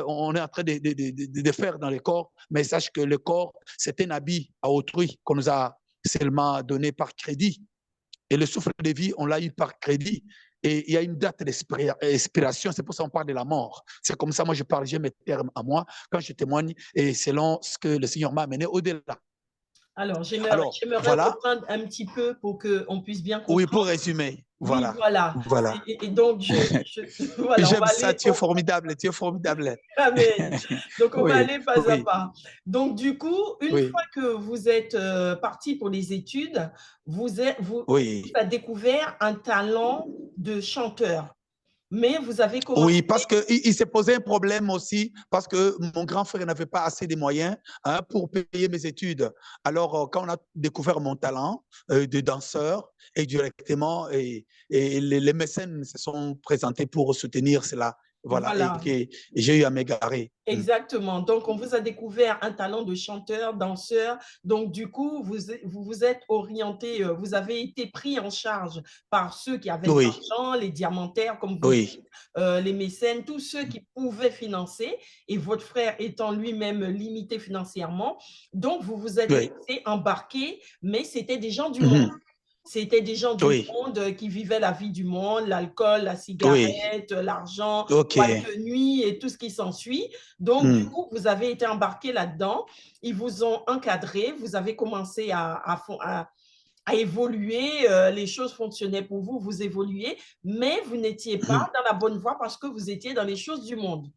on est en train de faire dans le corps, mais sache que le corps, c'est un habit à autrui qu'on nous a seulement donné par crédit. Et le souffle de vie, on l'a eu par crédit. Et il y a une date d'expiration, c'est pour ça qu'on parle de la mort. C'est comme ça, moi je parle, j'ai mes termes à moi, quand je témoigne, et selon ce que le Seigneur m'a amené au-delà. Alors, Alors, j'aimerais voilà. reprendre un petit peu pour qu'on puisse bien Oui, pour comprendre. résumer. Oui, Voilà. voilà. Voilà. Et donc, voilà, on J'aime va ça, aller, tu es formidable, tu es formidable. amen. Donc, on va Oui, aller pas à oui, pas. Donc, du coup, une oui, fois que vous êtes parti pour les études, vous oui. avez découvert un talent de chanteur, mais vous avez commencé. Oui, parce qu'il s'est posé un problème aussi, parce que mon grand frère n'avait pas assez de moyens pour payer mes études. Alors, quand on a découvert mon talent de danseur, et directement, et les mécènes se sont présentés pour soutenir cela. Voilà, et, Voilà. et j'ai eu à m'égarer. Exactement. Donc, on vous a découvert un talent de chanteur, danseur. Donc, du coup, vous êtes orienté, vous avez été pris en charge par ceux qui avaient de Oui, l'argent, les diamantaires, comme vous dites, oui, les mécènes, tous ceux qui pouvaient financer, et votre frère étant lui-même limité financièrement. Donc, vous vous êtes oui. laissé embarquer, mais c'était des gens du monde. Mhm. C'était des gens du Oui, monde qui vivaient la vie du monde, l'alcool, la oui. cigarette, l'argent, OK. boîte de nuit et tout ce qui s'ensuit. Donc, du Mm. coup, vous avez été embarqué là-dedans. Ils vous ont encadré. Vous avez commencé à évoluer. Les choses fonctionnaient pour vous. Vous évoluez. Mais vous n'étiez pas Mhm. dans la bonne voie parce que vous étiez dans les choses du monde.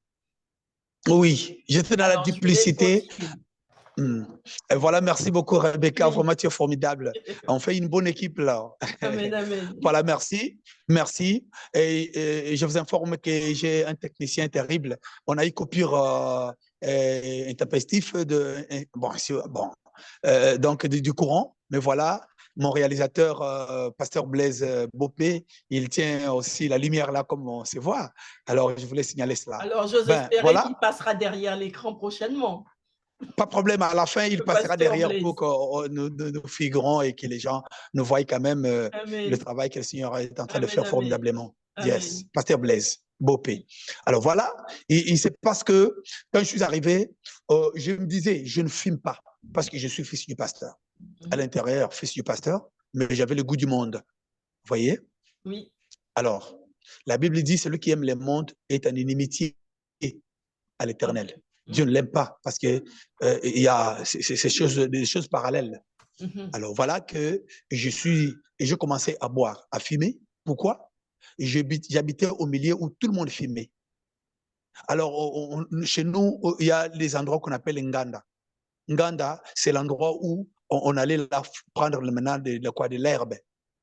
Oui, j'étais dans la Alors, je vous laisse duplicité. continuer. Mm. Et voilà, merci beaucoup, Rebecca. Oui. Vraiment, tu es formidable. On fait une bonne équipe là. Amen, amen. Voilà, merci. Merci. Et je vous informe que j'ai un technicien terrible. On a eu coupure intempestive bon, donc du courant. Mais voilà, mon réalisateur, Pasteur Blaise Bopé, il tient aussi la lumière là, comme on se voit. Alors, je voulais signaler cela. Alors, j'ose Ben, espérer qu'il voilà. passera derrière l'écran prochainement, Pas de problème, à la fin, il le passera pasteur derrière pour Blaise. que nous figurons et que les gens nous voient quand même le Amen. travail que le Seigneur est en train de Amen, faire amen. formidablement. Yes, Amen. Pasteur Blaise, Bopé. Alors voilà, il se passe que quand je suis arrivé, je me disais, je ne fume pas parce que je suis fils du pasteur. À l'intérieur, fils du pasteur, mais j'avais le goût du monde. Vous voyez? Oui. Alors, la Bible dit, celui qui aime le monde est en inimitié à l'Éternel. Dieu ne l'aime pas parce que il y a des choses parallèles. Alors voilà que je commençais à boire, à fumer. Pourquoi? J'habitais au milieu où tout le monde fumait. Alors chez nous, il y a des endroits qu'on appelle Nganda. Nganda, c'est l'endroit où on allait là prendre maintenant de l'herbe.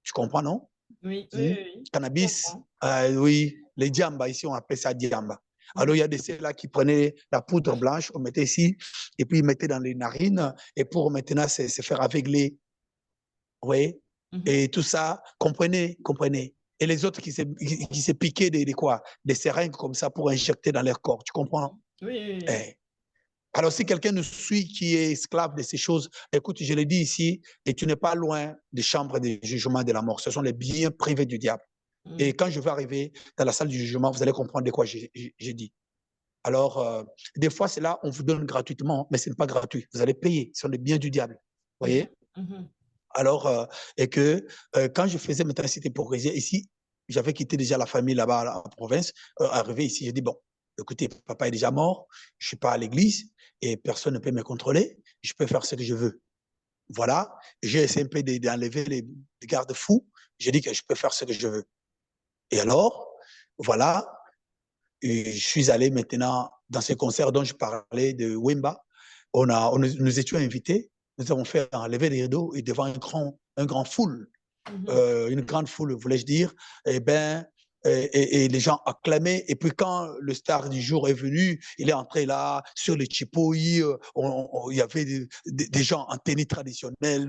Tu comprends, non? Oui, oui, Hmm? oui, oui. Je Cannabis, comprends. oui, les diambas, ici on appelle ça diamba. Alors il y a des ceux-là qui prenaient la poudre blanche, on mettait ici, et puis ils mettaient dans les narines, et pour maintenant se faire aveugler, oui, et tout ça, comprenez, comprenez. Et les autres qui se piquaient quoi? Des seringues comme ça pour injecter dans leur corps, tu comprends? Oui, oui, oui. Eh. Alors, si quelqu'un nous suit qui est esclave de ces choses, écoute, je l'ai dit ici, et tu n'es pas loin des chambres de jugement de la mort. Ce sont les biens privés du diable. Et quand je vais arriver dans la salle du jugement, vous allez comprendre de quoi j'ai dit. Alors, des fois, c'est là, on vous donne gratuitement, mais ce n'est pas gratuit. Vous allez payer. Ce sont les biens du diable. Vous voyez? Alors, et que quand je faisais maintenant, c'était pour résider ici, j'avais quitté déjà la famille là-bas en province. Arrivé ici, j'ai dit, bon, écoutez, papa est déjà mort, je ne suis pas à l'église et personne ne peut me contrôler, je peux faire ce que je veux. Voilà, j'ai essayé un peu d'enlever les garde-fous, j'ai dit que je peux faire ce que je veux. Et alors, voilà, et je suis allé maintenant dans ce concert dont je parlais de Wimba. Nous étions invités, nous avons fait enlever les rideaux et devant un grand foule, une grande foule, voulais-je dire, eh ben, et les gens acclamaient. Et puis quand le star du jour est venu, il est entré là, sur le chipoui, il y avait des gens en tenue traditionnelle,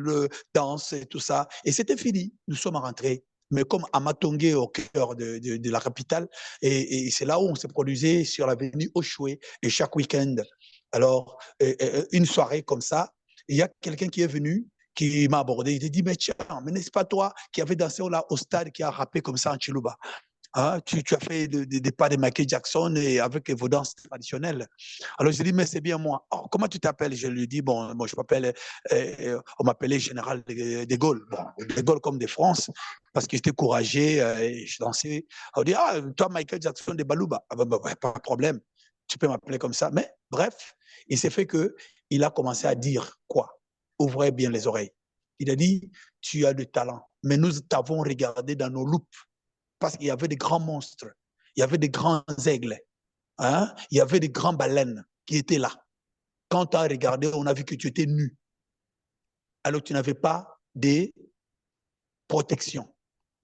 danse et tout ça. Et c'était fini, nous sommes rentrés. Mais comme à Matongé, au cœur de la capitale, et c'est là où on se produisait sur l'avenue Oshoué, et chaque week-end. Alors, une soirée comme ça, il y a quelqu'un qui est venu, qui m'a abordé. Il a dit, mais tiens, mais n'est-ce pas toi qui avais dansé là, au stade, qui a rappé comme ça en Chiluba? Hein, tu as fait des pas de Michael Jackson et avec vos danses traditionnelles. Alors je lui ai dit, mais c'est bien moi. Oh, comment tu t'appelles? Je lui ai dit, bon, moi je m'appelle, on m'appelait Général de Gaulle. Bon, de Gaulle comme de France, parce que j'étais courageux et je dansais. On dit, ah, toi Michael Jackson de Balouba. Ah, ben, ouais, pas de problème, tu peux m'appeler comme ça. Mais bref, il s'est fait qu'il a commencé à dire quoi? ouvrez bien les oreilles. Il a dit, tu as du talent, mais nous t'avons regardé dans nos loupes parce qu'il y avait des grands monstres, il y avait des grands aigles, hein? Il y avait des grands baleines qui étaient là. Quand tu as regardé, on a vu que tu étais nu. Alors tu n'avais pas de protection.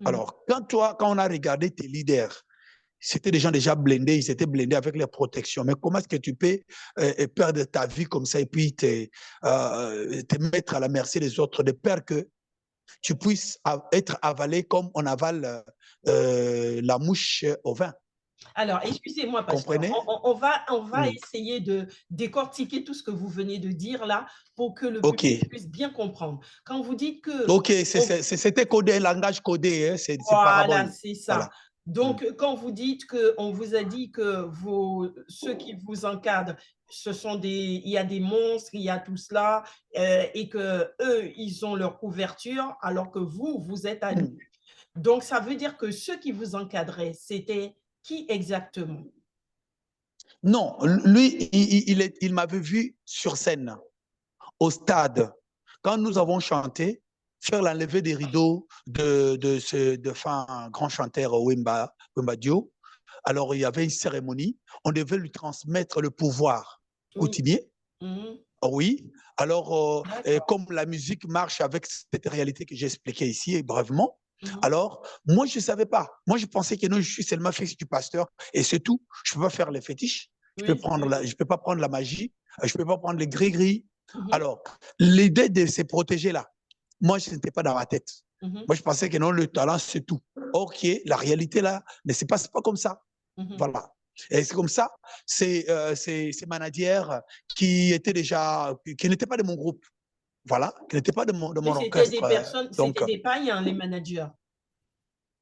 Alors, quand on a regardé tes leaders, c'était des gens déjà blindés, ils étaient blindés avec les protections. Mais comment est-ce que tu peux perdre ta vie comme ça et puis te mettre à la merci des autres, de peur que tu puisses être avalé comme on avale la mouche au vin? Alors, excusez-moi, pasteur, Comprenez? on va essayer de décortiquer tout ce que vous venez de dire là pour que le OK. public puisse bien comprendre. Quand vous dites que... OK, c'était codé, langage codé, hein, c'est Voilà, parabole. c'est ça. Voilà. Donc, quand vous dites qu'on vous a dit que ceux qui vous encadrent, il y a des monstres, il y a tout cela, et que eux, ils ont leur couverture, alors que vous êtes à nu. Donc, ça veut dire que ceux qui vous encadraient, c'était qui exactement? Non, lui, il m'avait vu sur scène, au stade, quand nous avons chanté, faire l'enlevée des rideaux de fin grand chanteur Wemba Dio. Alors, il y avait une cérémonie, on devait lui transmettre le pouvoir Oui. coutumier. Mhm. Oui, alors, D'accord. comme la musique marche avec cette réalité que j'ai expliquée ici, brièvement, Mhm. alors, moi, je ne savais pas. Moi, je pensais que non, je suis seulement fils du pasteur et c'est tout. Je ne peux pas faire les fétiches, Oui. je peux pas prendre la magie, je ne peux pas prendre les gris-gris. Mhm. Alors, l'idée de se protéger là, moi, ce n'était pas dans ma tête. Mhm. Moi, je pensais que non, le talent, c'est tout. Ok, la réalité là ne se passe pas comme ça. Mhm. Voilà. Et c'est comme ça, ces managers qui étaient déjà, qui n'étaient pas de mon groupe, voilà, qui n'étaient pas de Mais mon c'était des orchestre. personnes, Donc, c'était des païens, les managers.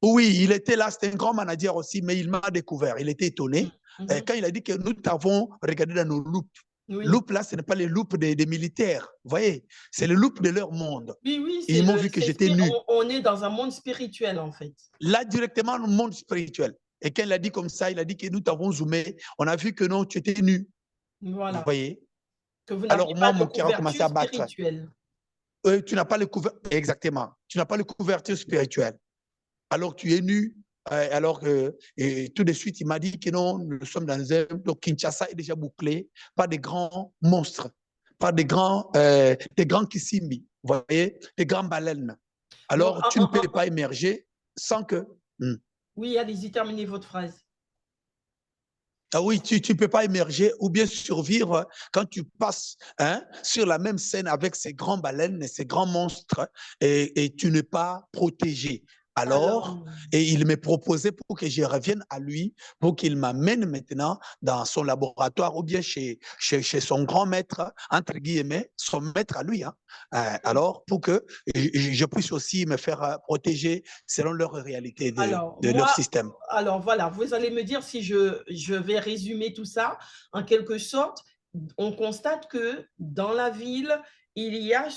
oui, il était là, c'était un grand manager aussi, mais il m'a découvert. Il était Mhm. étonné Mhm. quand il a dit que nous t'avons regardé dans nos loupes. Oui. Loupes là, ce n'est pas les loupes des militaires, vous voyez, c'est les loupes de leur monde. Oui, oui, Et ils m'ont vu que j'étais nu. on est dans un monde spirituel, en fait. Là, directement, le monde spirituel. Et quand il a dit comme ça, il a dit que nous t'avons zoomé, on a vu que non, tu étais nu. Vous Voilà. voyez? Que vous n'aviez Alors pas moi, de mon cœur a commencé couverture à battre. spirituelle. Tu n'as pas le couverture, exactement. Tu n'as pas le couverture spirituelle. Alors tu es nu. Alors que et tout de suite, il m'a dit que non, nous sommes dans un. Donc Kinshasa est déjà bouclé par des grands monstres, par des grands Kissimbi, vous voyez, des grands baleines. Donc, Alors tu ne peux pas émerger sans que. oui, allez-y, terminez votre phrase. Ah oui, tu ne peux pas émerger ou bien survivre quand tu passes hein, sur la même scène avec ces grands baleines et ces grands monstres et tu n'es pas protégé. Alors, Alors, et il me proposait pour que je revienne à lui, pour qu'il m'amène maintenant dans son laboratoire ou bien chez son grand maître, entre guillemets, son maître à lui. Hein. Alors, pour que je puisse aussi me faire protéger selon leur réalité alors, de leur moi, système. alors voilà, vous allez me dire si je vais résumer tout ça. En quelque sorte, on constate que dans la ville, il y a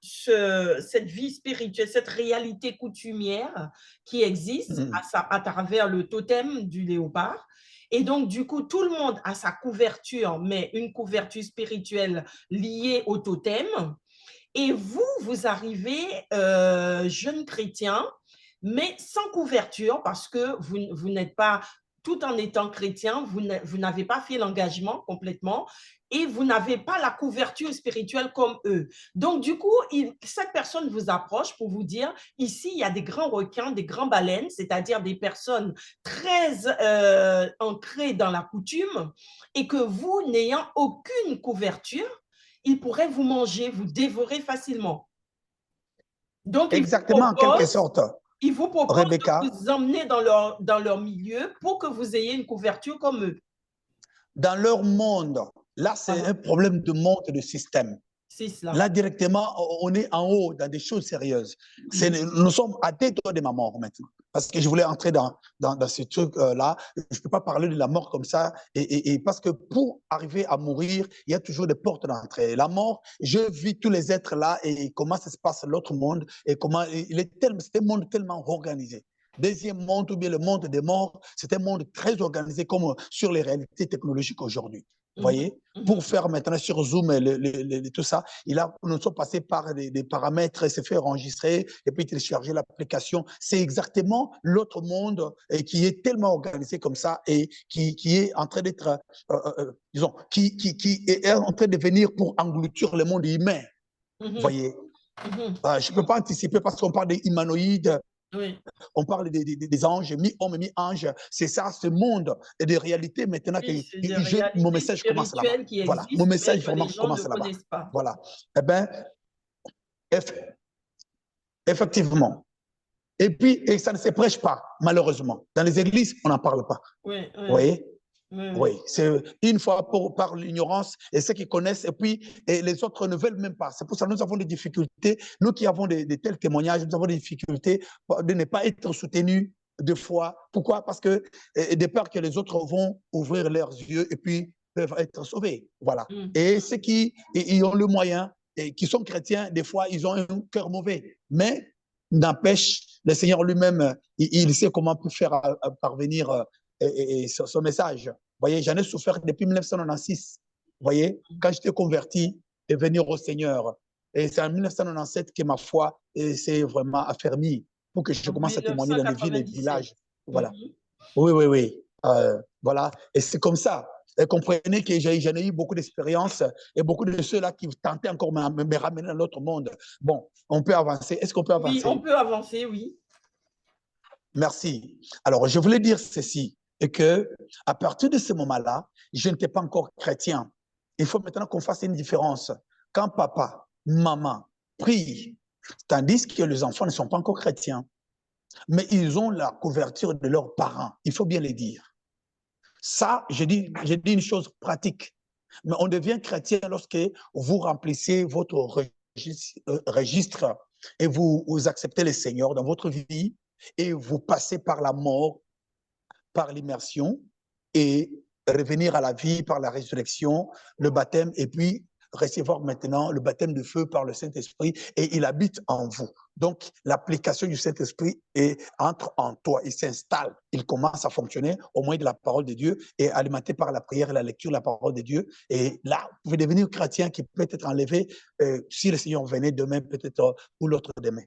cette vie spirituelle, cette réalité coutumière qui existe Mm. à travers le totem du léopard. Et donc, du coup, tout le monde a sa couverture, mais une couverture spirituelle liée au totem. Et vous, vous arrivez, jeune chrétien, mais sans couverture, parce que vous n'êtes pas, tout en étant chrétien, vous n'avez pas fait l'engagement complètement et vous n'avez pas la couverture spirituelle comme eux. Donc, du coup, cette personne vous approche pour vous dire, ici, il y a des grands requins, des grands baleines, c'est-à-dire des personnes très ancrées dans la coutume et que vous, n'ayant aucune couverture, ils pourraient vous manger, vous dévorer facilement. Donc, Exactement, en quelque sorte. ils vous proposent de Rebecca, vous emmener dans leur milieu pour que vous ayez une couverture comme eux. dans leur monde, là, c'est Voilà, un problème de monde et de système. c'est cela. Là, directement, on est en haut dans des choses sérieuses. Mhm. Nous sommes à deux doigts de ma mort maintenant. Parce que je voulais entrer dans ce truc-là. Je ne peux pas parler de la mort comme ça. Et parce que pour arriver à mourir, il y a toujours des portes d'entrée. La mort, je vis tous les êtres là et comment ça se passe l'autre monde et comment c'est un monde tellement organisé. Deuxième monde, ou bien le monde des morts, c'est un monde très organisé comme sur les réalités technologiques aujourd'hui. voyez, pour faire maintenant sur Zoom tout ça. Nous sommes passés par des paramètres, il s'est fait enregistrer et puis télécharger l'application. C'est exactement l'autre monde qui est tellement organisé comme ça et qui est en train d'être, disons, qui est en train de venir pour engloutir le monde humain. Vous voyez, je ne peux pas anticiper parce qu'on parle des humanoïdes. Oui. On parle des anges, mi-homme et mi-ange. C'est ça, ce monde et des réalités maintenant que mon message commence là-bas. Voilà, mon message vraiment commence là-bas. Voilà. Eh bien, effectivement. Et puis, ça ne se prêche pas, malheureusement. Dans les églises, on n'en parle pas. Oui, vous voyez? Oui, c'est une fois par l'ignorance et ceux qui connaissent, et puis les autres ne veulent même pas. C'est pour ça que nous avons des difficultés. Nous qui avons de tels témoignages, nous avons des difficultés de ne pas être soutenus deux fois. Pourquoi? Parce que de peur que les autres vont ouvrir leurs yeux et puis peuvent être sauvés. Voilà. Et ceux qui ont le moyen et qui sont chrétiens, des fois, ils ont un cœur mauvais. Mais n'empêche, le Seigneur lui-même, il sait comment faire parvenir son message. Vous voyez, j'en ai souffert depuis 1996. Vous voyez, quand j'étais converti et venir au Seigneur. Et c'est en 1997 que ma foi s'est vraiment affermie pour que je commence à témoigner dans les villes et les villages. Voilà. Oui, oui, oui. Voilà. Et c'est comme ça. Et comprenez que j'en ai eu beaucoup d'expérience et beaucoup de ceux-là qui tentaient encore de me ramener dans l'autre monde. Bon, on peut avancer. Est-ce qu'on peut avancer? Oui, on peut avancer, oui. Merci. Alors, je voulais dire ceci, et que à partir de ce moment-là, je n'étais pas encore chrétien. Il faut maintenant qu'on fasse une différence. Quand papa, maman prient, tandis que les enfants ne sont pas encore chrétiens, mais ils ont la couverture de leurs parents. Il faut bien le dire. Ça, je dis une chose pratique. Mais on devient chrétien lorsque vous remplissez votre registre et vous acceptez le Seigneur dans votre vie et vous passez par la mort, par l'immersion et revenir à la vie par la résurrection, le baptême et puis recevoir maintenant le baptême de feu par le Saint-Esprit et il habite en vous. Donc, l'application du Saint-Esprit entre en toi, il s'installe, il commence à fonctionner au moyen de la parole de Dieu et alimenté par la prière et la lecture de la parole de Dieu. Et là, vous pouvez devenir chrétien qui peut être enlevé si le Seigneur venait demain peut-être ou l'autre demain,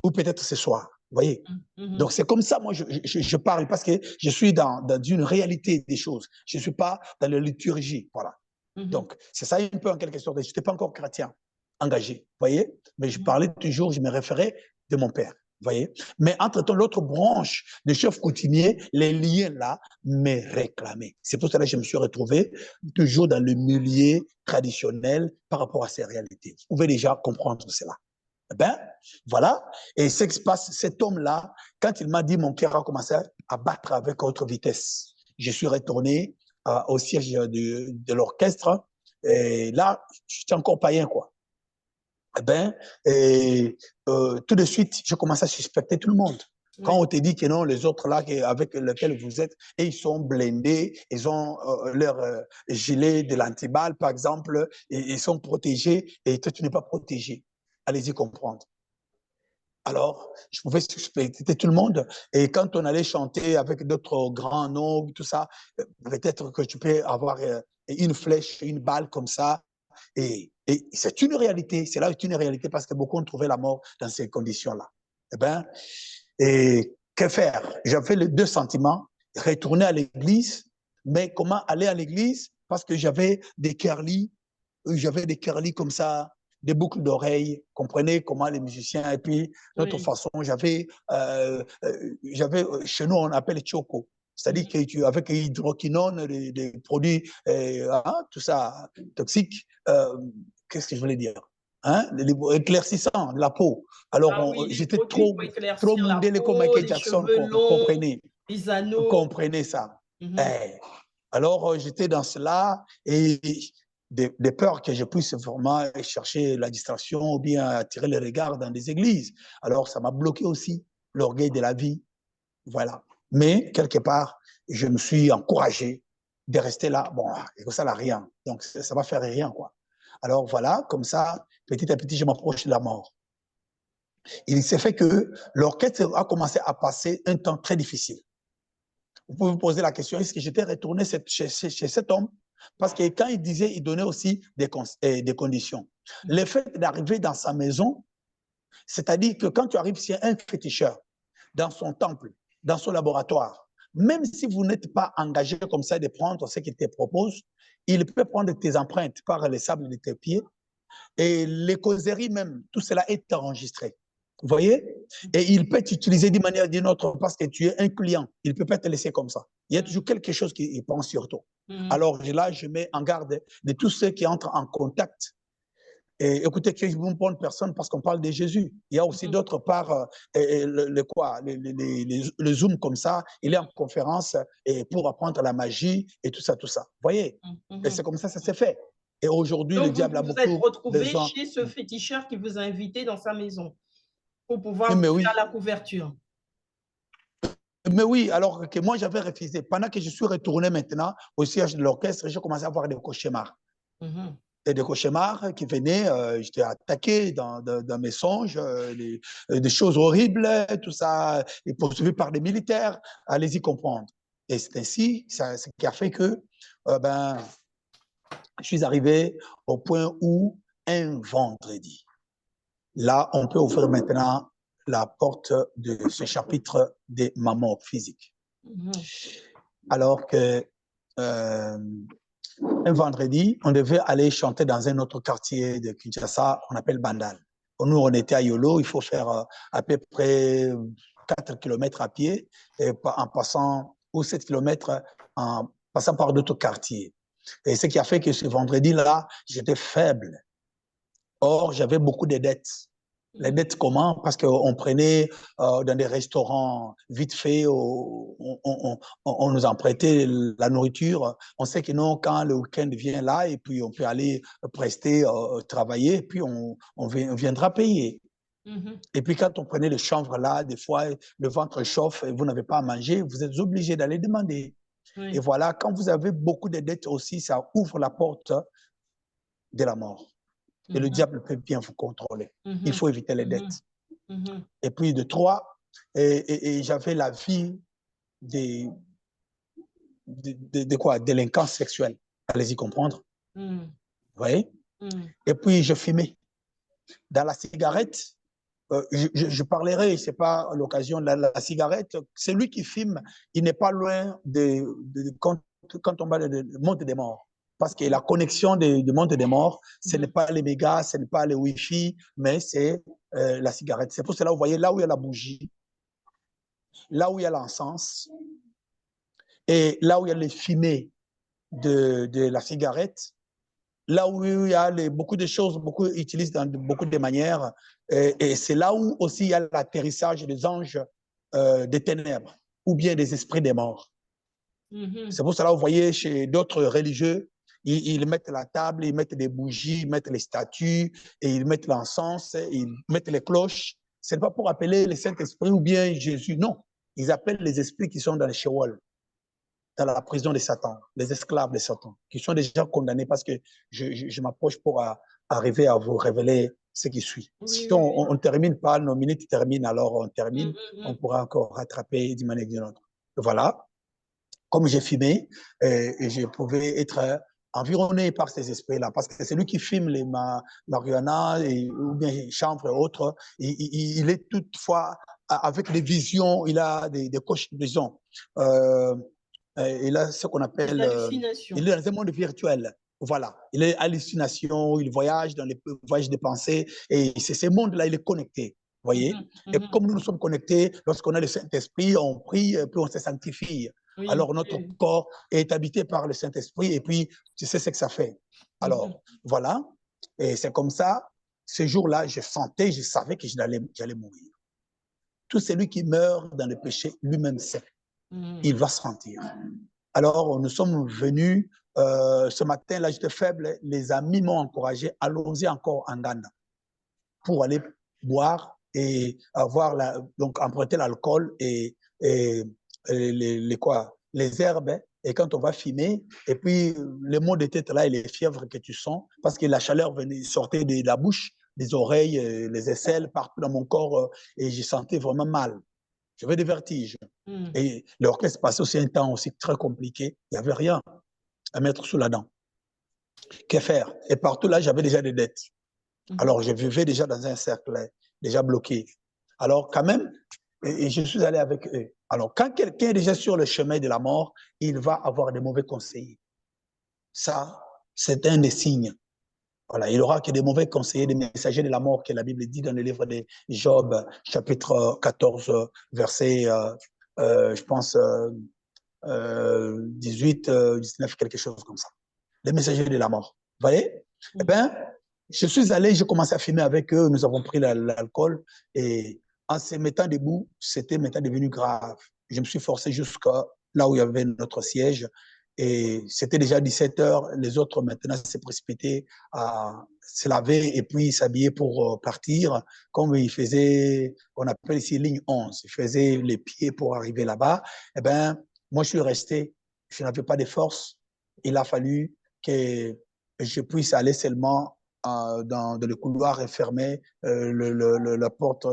ou peut-être ce soir. Vous voyez? Donc, c'est comme ça, moi, je parle parce que je suis dans une réalité des choses. Je ne suis pas dans la liturgie. Voilà. Donc, c'est ça un peu en quelque sorte. Je n'étais pas encore chrétien, engagé, vous voyez? Mais je parlais toujours, je me référais de mon père, vous voyez? Mais entre-temps, l'autre branche de chef coutumier, les liens là, me réclamaient. C'est pour cela que je me suis retrouvé toujours dans le milieu traditionnel par rapport à ces réalités. Vous pouvez déjà comprendre cela. Eh bien, voilà. Et ce qui se passe, cet homme-là, quand il m'a dit, mon cœur a commencé à battre avec autre vitesse. Je suis retourné au siège de l'orchestre. Et là, je suis encore païen, quoi. Eh bien, tout de suite, je commence à suspecter tout le monde. Oui. Quand on te dit que non, les autres là avec lesquels vous êtes, et ils sont blindés, ils ont leur gilet de l'antiballe, par exemple, et ils sont protégés, et toi, tu n'es pas protégé. Allez-y comprendre. Alors, je pouvais suspecter tout le monde. Et quand on allait chanter avec d'autres grands noms, tout ça, peut-être que tu peux avoir une flèche, une balle comme ça. Et c'est une réalité. C'est là une réalité parce que beaucoup ont trouvé la mort dans ces conditions-là. Eh bien, et que faire? J'avais les deux sentiments. Retourner à l'église, mais comment aller à l'église? Parce que j'avais des curly comme ça, des boucles d'oreilles, comprenez comment les musiciens, et puis d'autre façon, j'avais, chez nous, on appelle choco, c'est-à-dire que avec hydroquinone, des produits, tout ça, toxiques, qu'est-ce que je voulais dire? Hein? Éclaircissant de la peau. Alors, j'étais trop mondé comme Michael Jackson, comprenez? Les anneaux. Vous comprenez ça? Alors, j'étais dans cela et des peurs que je puisse vraiment chercher la distraction ou bien attirer les regards dans des églises. Alors, ça m'a bloqué aussi l'orgueil de la vie. Voilà. Mais, quelque part, je me suis encouragé de rester là. Bon, ça n'a rien. Donc, ça va faire rien, quoi. Alors, voilà, comme ça, petit à petit, je m'approche de la mort. Il s'est fait que l'orchestre a commencé à passer un temps très difficile. Vous pouvez vous poser la question, est-ce que j'étais retourné chez cet homme Parce que quand il disait, il donnait aussi des conditions. Le fait d'arriver dans sa maison, c'est-à-dire que quand tu arrives chez un féticheur, dans son temple, dans son laboratoire, même si vous n'êtes pas engagé comme ça de prendre ce qu'il te propose, il peut prendre tes empreintes par les sables de tes pieds et les causeries même, tout cela est enregistré. Vous voyez? Et il peut t'utiliser d'une manière ou d'une autre parce que tu es un client. Il ne peut pas te laisser comme ça. Il y a toujours quelque chose qui pense sur toi. Alors là, je mets en garde de tous ceux qui entrent en contact. Et écoutez, que je ne bonne personne parce qu'on parle de Jésus. Il y a aussi d'autre part le Zoom comme ça. Il est en conférence et pour apprendre la magie et tout ça, tout ça. Vous voyez? Et c'est comme ça s'est fait. Et aujourd'hui, le diable a vous êtes beaucoup retrouvé besoin. chez ce féticheur qui vous a invité dans sa maison pour pouvoir Mais faire oui. la couverture. Mais oui, alors que moi, j'avais refusé. Pendant que je suis retourné maintenant au siège de l'orchestre, j'ai commencé à avoir des cauchemars. Et des cauchemars qui venaient, j'étais attaqué dans mes songes, des choses horribles, tout ça, et poursuivi par des militaires. Allez-y comprendre. Et c'est ainsi, ce qui a fait que je suis arrivé au point où un vendredi, là, on peut ouvrir maintenant la porte de ce chapitre des mamans physiques. Alors que un vendredi, on devait aller chanter dans un autre quartier de Kinshasa, on appelle Bandal. Nous, on était à Yolo, il faut faire à peu près 4 km à pied, et en passant, ou 7 km en passant par d'autres quartiers. Et ce qui a fait que ce vendredi-là, j'étais faible. Or, j'avais beaucoup de dettes. Les dettes comment? Parce qu'on prenait dans des restaurants vite fait, on nous en prêtait la nourriture. On sait que non, quand le week-end vient là, et puis on peut aller prester, travailler, et puis on viendra payer. Et puis quand on prenait le chanvre là, des fois, le ventre chauffe et vous n'avez pas à manger, vous êtes obligé d'aller demander. Et voilà, quand vous avez beaucoup de dettes aussi, ça ouvre la porte de la mort. Et le diable peut bien vous contrôler. Il faut éviter les dettes. Et puis de 3, et j'avais la vie de quoi? Délinquance sexuelle. Allez-y comprendre. Vous voyez? Et puis je fumais. Dans la cigarette, je parlerai, ce n'est pas l'occasion, la cigarette, celui qui fume, il n'est pas loin quand on parle de monde des morts. Parce que la connexion du monde des morts, ce n'est pas les mégas, ce n'est pas les Wi-Fi, mais c'est la cigarette. C'est pour cela, vous voyez, là où il y a la bougie, là où il y a l'encens, et là où il y a les fumées de la cigarette, là où il y a beaucoup de choses, beaucoup utilisent dans beaucoup de manières, et c'est là où aussi il y a l'atterrissage des anges des ténèbres, ou bien des esprits des morts. C'est pour cela, vous voyez, chez d'autres religieux, ils mettent la table, ils mettent des bougies, ils mettent les statues, et ils mettent l'encens, ils mettent les cloches. Ce n'est pas pour appeler le Saint-Esprit ou bien Jésus, non. Ils appellent les esprits qui sont dans le Sheol, dans la prison de Satan, les esclaves de Satan, qui sont déjà condamnés parce que je m'approche pour arriver à vous révéler ce qui suit. Si on termine pas, nos minutes terminent, alors on termine, on pourra encore rattraper d'une manière ou d'une autre. Voilà. Comme j'ai fumé, et je pouvais être environné par ces esprits-là, parce que c'est lui qui filme les marijuana ou bien chanvre et autres, il est toutefois avec des visions, il a des visions. Il a ce qu'on appelle... il est dans un monde virtuel. Voilà, il est hallucination, il voyage dans les voyages des pensées, et c'est ce monde-là, il est connecté. Vous voyez? Et comme nous sommes connectés, lorsqu'on a le Saint-Esprit, on prie, puis on se sanctifie. Alors, notre corps est habité par le Saint-Esprit, et puis, tu sais ce que ça fait. Alors, voilà. Et c'est comme ça, ce jour-là, je savais que j'allais mourir. Tout celui qui meurt dans le péché, lui-même sait. Il va se sentir. Alors, nous sommes venus, ce matin-là, j'étais faible, les amis m'ont encouragé, allons-y encore en Ghana pour aller boire et donc emprunter l'alcool et les herbes. Et quand on va fumer, et puis le mot de tête là et les fièvres que tu sens, parce que la chaleur sortait de la bouche, des oreilles, les aisselles, partout dans mon corps, et je sentais vraiment mal. J'avais des vertiges. Et l'orchestre passait aussi un temps aussi très compliqué. Il n'y avait rien. à mettre sous la dent. Que faire? Et partout là, j'avais déjà des dettes. Alors, je vivais déjà dans un cercle, déjà bloqué. Alors, quand même, et je suis allé avec eux. Alors, quand quelqu'un est déjà sur le chemin de la mort, il va avoir des mauvais conseillers. Ça, c'est un des signes. Voilà, il aura que des mauvais conseillers, des messagers de la mort, que la Bible dit dans le livre de Job, chapitre 14, verset, je pense, 18, 19, quelque chose comme ça. Les messagers de la mort. Vous voyez? Eh bien, je suis allé, j'ai commencé à fumer avec eux, nous avons pris l'alcool et en se mettant debout, c'était maintenant devenu grave. Je me suis forcé jusqu'à là où il y avait notre siège et c'était déjà 17 heures. Les autres maintenant s'est précipité à se laver et puis s'habiller pour partir. Comme ils faisaient, on appelle ici ligne 11, ils faisaient les pieds pour arriver là-bas. Eh bien, moi je suis resté, je n'avais pas de force. Il a fallu que je puisse aller seulement dans le couloir et fermer la porte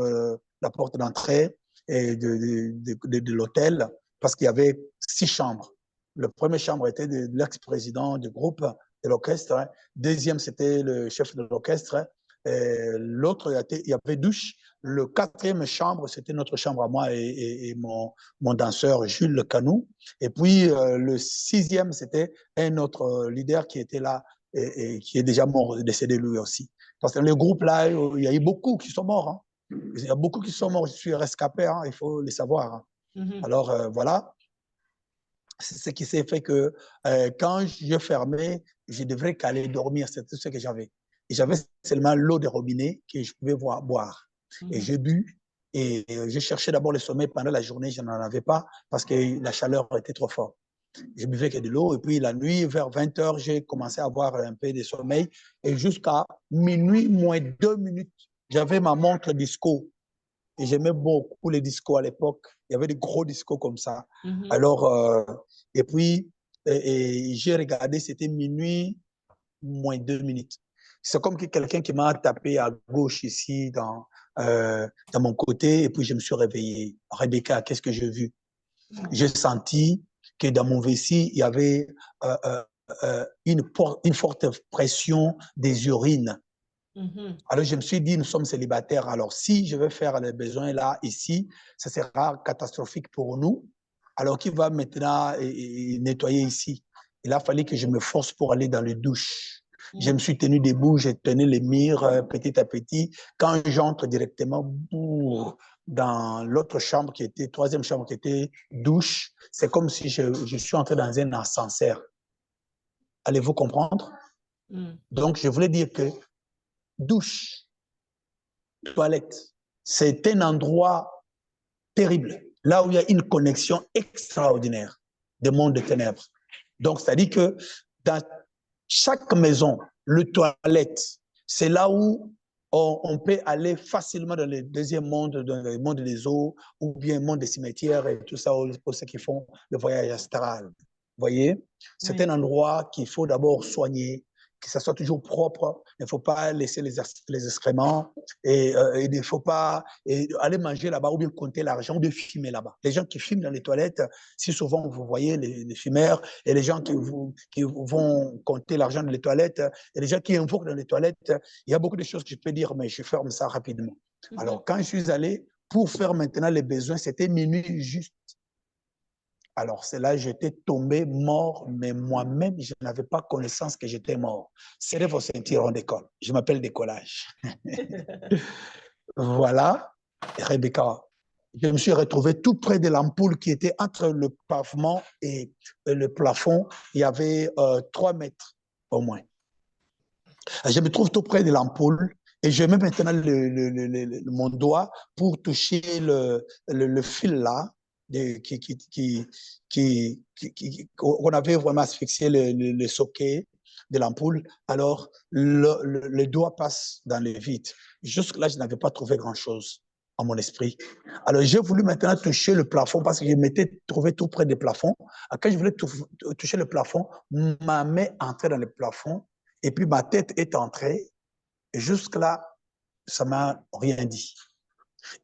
d'entrée de l'hôtel parce qu'il y avait 6 chambres. La première chambre était de l'ex-président du groupe de l'orchestre. Deuxième, c'était le chef de l'orchestre. L'autre, il y avait douche. Le quatrième chambre, c'était notre chambre à moi et mon danseur Jules Canou. Et puis, le sixième, c'était un autre leader qui était là et qui est déjà mort, décédé lui aussi. Parce que le groupe là, il y a eu beaucoup qui sont morts. Hein. Il y a beaucoup qui sont morts. Je suis rescapé, hein, il faut le savoir. Hein. Alors, voilà. C'est ce qui s'est fait que quand je fermais, je devrais qu'aller dormir. C'est tout ce que j'avais. Et j'avais seulement l'eau des robinets que je pouvais boire. Et j'ai bu. Et je cherchais d'abord le sommeil pendant la journée. Je n'en avais pas parce que la chaleur était trop forte. Je buvais que de l'eau. Et puis la nuit, vers 20 h, j'ai commencé à avoir un peu de sommeil. Et jusqu'à minuit, moins 2 minutes, j'avais ma montre disco. Et j'aimais beaucoup les discos à l'époque. Il y avait des gros discos comme ça. Alors, et puis, j'ai regardé, c'était minuit, moins 2 minutes. C'est comme que quelqu'un qui m'a tapé à gauche ici, dans mon côté, et puis je me suis réveillé. Rebecca, qu'est-ce que j'ai vu? J'ai senti que dans mon vessie, il y avait une forte pression des urines. Alors, je me suis dit, nous sommes célibataires. Alors, si je vais faire les besoins là, ici, ça sera catastrophique pour nous. Alors, qui va maintenant nettoyer ici? Il a fallu que je me force pour aller dans les douches. Je me suis tenu debout, j'ai tenu les murs petit à petit. Quand j'entre directement dans l'autre chambre qui était, troisième chambre qui était douche, c'est comme si je suis entré dans un ascenseur. Allez-vous comprendre? Donc, je voulais dire que douche, toilette, c'est un endroit terrible, là où il y a une connexion extraordinaire des mondes de ténèbres. Donc, c'est-à-dire que dans chaque maison, le toilette, c'est là où on peut aller facilement dans le deuxième monde, dans le monde des eaux, ou bien le monde des cimetières et tout ça, pour ceux qui font le voyage astral. Vous voyez? C'est un endroit qu'il faut d'abord soigner, que ça soit toujours propre. Il ne faut pas laisser les excréments et il ne faut pas aller manger là-bas ou bien compter l'argent ou bien fumer là-bas. Les gens qui fument dans les toilettes, si souvent vous voyez les fumeurs et les gens qui vont compter l'argent dans les toilettes et les gens qui invoquent dans les toilettes, il y a beaucoup de choses que je peux dire, mais je ferme ça rapidement. Alors, quand je suis allé pour faire maintenant les besoins, c'était minuit juste. Alors, c'est là que j'étais tombé mort, mais moi-même, je n'avais pas connaissance que j'étais mort. Serrez vos ceintures, on décolle. Je m'appelle décollage. Voilà, Rebecca. Je me suis retrouvé tout près de l'ampoule qui était entre le pavement et le plafond. Il y avait 3 mètres au moins. Je me trouve tout près de l'ampoule et je mets maintenant mon doigt pour toucher le fil là. On avait vraiment asphyxié le socket de l'ampoule, alors le doigt passe dans le vide. Jusque-là, je n'avais pas trouvé grand-chose en mon esprit. Alors, j'ai voulu maintenant toucher le plafond parce que je m'étais trouvé tout près du plafond. Quand je voulais toucher le plafond, ma main entrait dans le plafond et puis ma tête est entrée. Et jusque-là, ça ne m'a rien dit.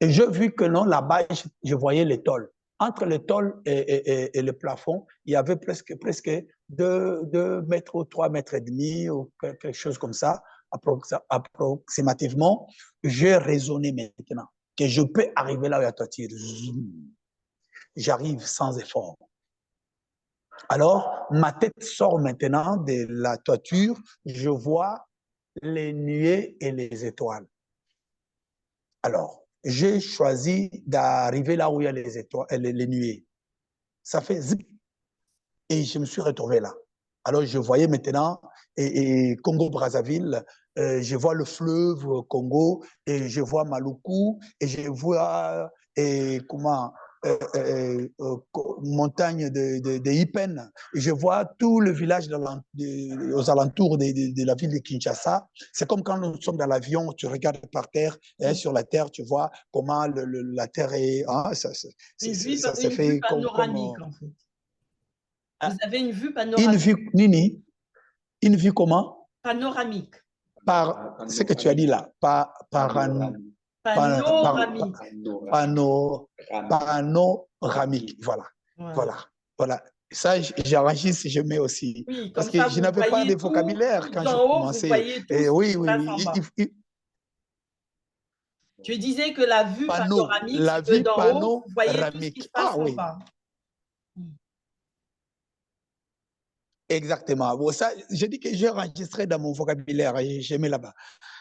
Et j'ai vu que non, là-bas, je voyais l'étole. entre le tôle et le plafond, il y avait presque 2 mètres ou 3 mètres et demi ou quelque chose comme ça, approximativement. J'ai raisonné maintenant que je peux arriver là où il y a toiture. J'arrive sans effort. Alors, ma tête sort maintenant de la toiture, je vois les nuées et les étoiles. Alors, j'ai choisi d'arriver là où il y a les étoiles, les nuées. Ça fait zip, et je me suis retrouvé là. Alors, je voyais maintenant Congo-Brazzaville, je vois le fleuve Congo, et je vois Maluku, et je vois montagne de Ipen. Je vois tout le village aux alentours de la ville de Kinshasa. C'est comme quand nous sommes dans l'avion, tu regardes par terre, sur la terre, tu vois comment la terre est. Hein, ça Une vue fait panoramique, en fait. Vous avez une vue une panoramique. vue, Nini, une vue comment? Panoramique. Par ce que tu as dit là, panoramique. Voilà. Ouais. Voilà. Ça, j'enregistre, je mets aussi. Oui, parce comme que ça, je vous n'avais pas de voyez vocabulaire tout quand j'ai d'en haut, vous commencé. voyez tout ce Oui, qui se oui, passe en bas. Je disais que la vue panoramique, la c'est que vue d'en haut, vous voyez tout ce qui se passe en oui. bas. Exactement. Bon, ça, je dis que j'ai enregistré dans mon vocabulaire, j'ai mis là-bas.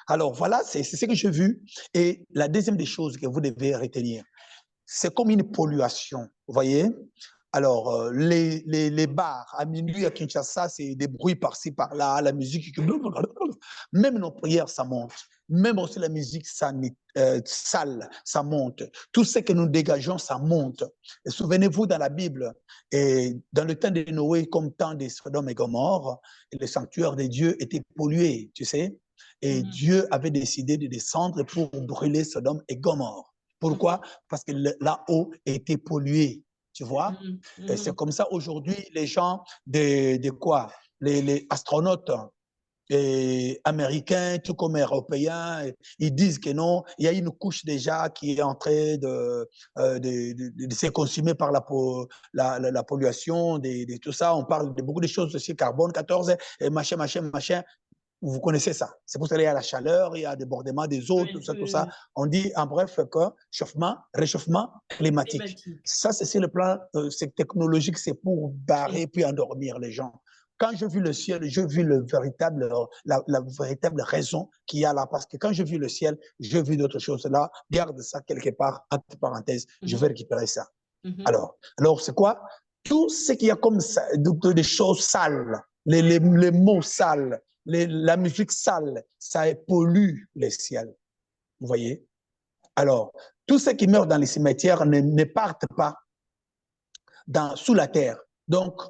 Alors voilà, c'est ce que j'ai vu. Et la deuxième des choses que vous devez retenir, c'est comme une pollution, vous voyez. Alors, les bars à minuit à Kinshasa, c'est des bruits par-ci, par-là, la musique. Même nos prières, ça monte. Même aussi la musique sale, ça monte. Tout ce que nous dégageons, ça monte. Et souvenez-vous, dans la Bible, et dans le temps de Noé, comme temps de Sodome et Gomorrhe, le sanctuaire de Dieu était pollué, tu sais. Et Dieu avait décidé de descendre pour brûler Sodome et Gomorrhe. Pourquoi? Parce que là-haut était pollué, tu vois. C'est comme ça aujourd'hui, les gens de quoi? Les astronautes américains, tout comme européens, ils disent que non, il y a une couche déjà qui est en train de se consumer par la pollution, de tout ça. On parle de beaucoup de choses aussi, carbone 14, et machin. Vous connaissez ça. C'est pour ça qu'il y a la chaleur, il y a débordement des eaux, tout ça. On dit en bref que réchauffement climatique. Ça, c'est sur le plan technologique, c'est pour barrer puis endormir les gens. Quand je vis le ciel, je vis la véritable raison qu'il y a là. Parce que quand je vis le ciel, je vis d'autres choses là. Garde ça quelque part, entre parenthèses, je vais récupérer ça. Alors c'est quoi? Tout ce qu'il y a comme ça, des choses sales, les mots sales, la musique sale, ça pollue les ciels. Vous voyez? Alors, tous ceux qui meurent dans les cimetières ne partent pas sous la terre. Donc,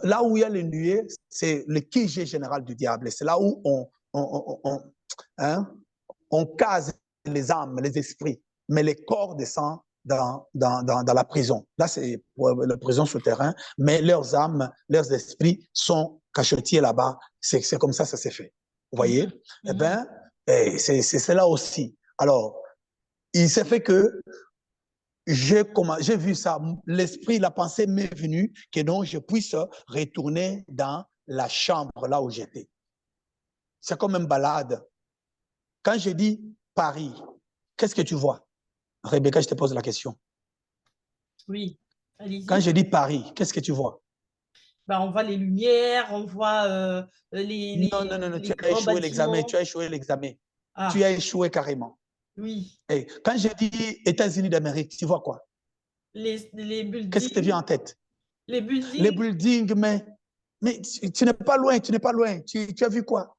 là où il y a les nuées, c'est le QG général du diable. C'est là où on case les âmes, les esprits, mais les corps descendent dans la prison. Là, c'est la prison souterraine, mais leurs âmes, leurs esprits sont cachotiers là-bas. C'est comme ça s'est fait. Vous voyez? Eh bien, c'est là aussi. Alors, il s'est fait que j'ai vu ça, l'esprit, la pensée m'est venue que donc je puisse retourner dans la chambre là où j'étais. C'est comme une balade. Quand je dis Paris, qu'est-ce que tu vois? Rebecca, je te pose la question. Oui, allez-y. Quand je dis Paris, qu'est-ce que tu vois? Ben, on voit les lumières, on voit les Non, tu as grands échoué bâtiments. l'examen. Tu as échoué carrément. Oui. Et quand je dis États-Unis d'Amérique, tu vois quoi? Les buildings. Qu'est-ce qui te vient en tête? Les buildings. Les buildings, mais tu n'es pas loin, tu n'es pas loin. Tu as vu quoi?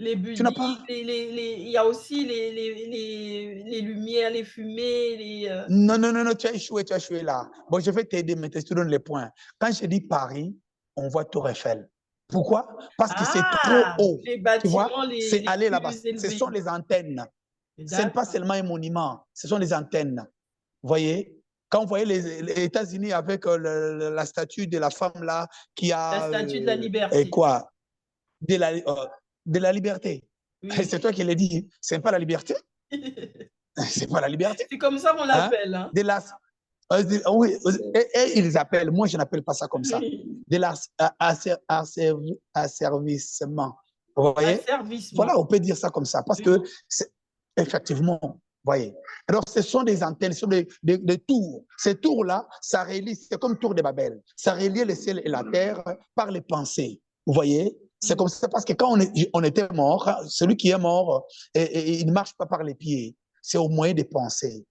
Les buildings, il y a aussi les lumières, les fumées. Non, tu as échoué là. Bon, je vais t'aider, mais je te donne les points. Quand je dis Paris, on voit Tour Eiffel. Pourquoi? Parce que c'est trop haut. Les tu vois? bâtiments, C'est aller là-bas. plus Ce élevés. sont les antennes. Ce n'est pas seulement un monument, ce sont les antennes. Vous voyez? Quand vous voyez les États-Unis avec la statue de la femme là qui a. La statue de la liberté. Quoi? De la liberté. Oui. C'est toi qui l'as dit. Ce n'est pas la liberté. C'est pas la liberté. C'est comme ça qu'on l'appelle. Hein? Oui, et ils appellent, moi je n'appelle pas ça comme ça, Oui. de l'asservissement. Vous voyez? Asservissement. Voilà, on peut dire ça comme ça, parce que, Mhm. effectivement, vous voyez. Alors, ce sont des antennes, ce sont des tours. Ces tours-là, ça relie, c'est comme tour de Babel, ça relie le ciel et la terre par les pensées. Vous voyez? C'est comme ça, parce que quand on était mort, celui qui est mort, il ne marche pas par les pieds, c'est au moyen des pensées.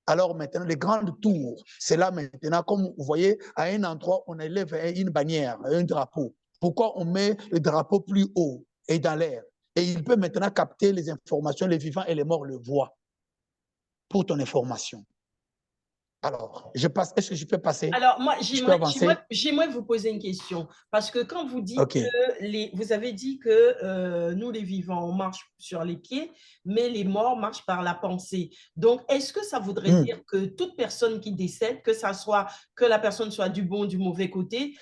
Alors maintenant, les grandes tours, c'est là maintenant, comme vous voyez, à un endroit, on élève une bannière, un drapeau. Pourquoi on met le drapeau plus haut et dans l'air? Et il peut maintenant capter les informations, les vivants et les morts le voient. Pour ton information. Alors, je passe. Est-ce que je peux passer? Alors, moi, Je peux avancer? j'aimerais vous poser une question. Parce que quand vous dites OK. que vous avez dit que nous, les vivants, on marche sur les pieds, mais les morts marchent par la pensée. Donc, est-ce que ça voudrait dire que toute personne qui décède, que la personne soit du bon ou du mauvais côté,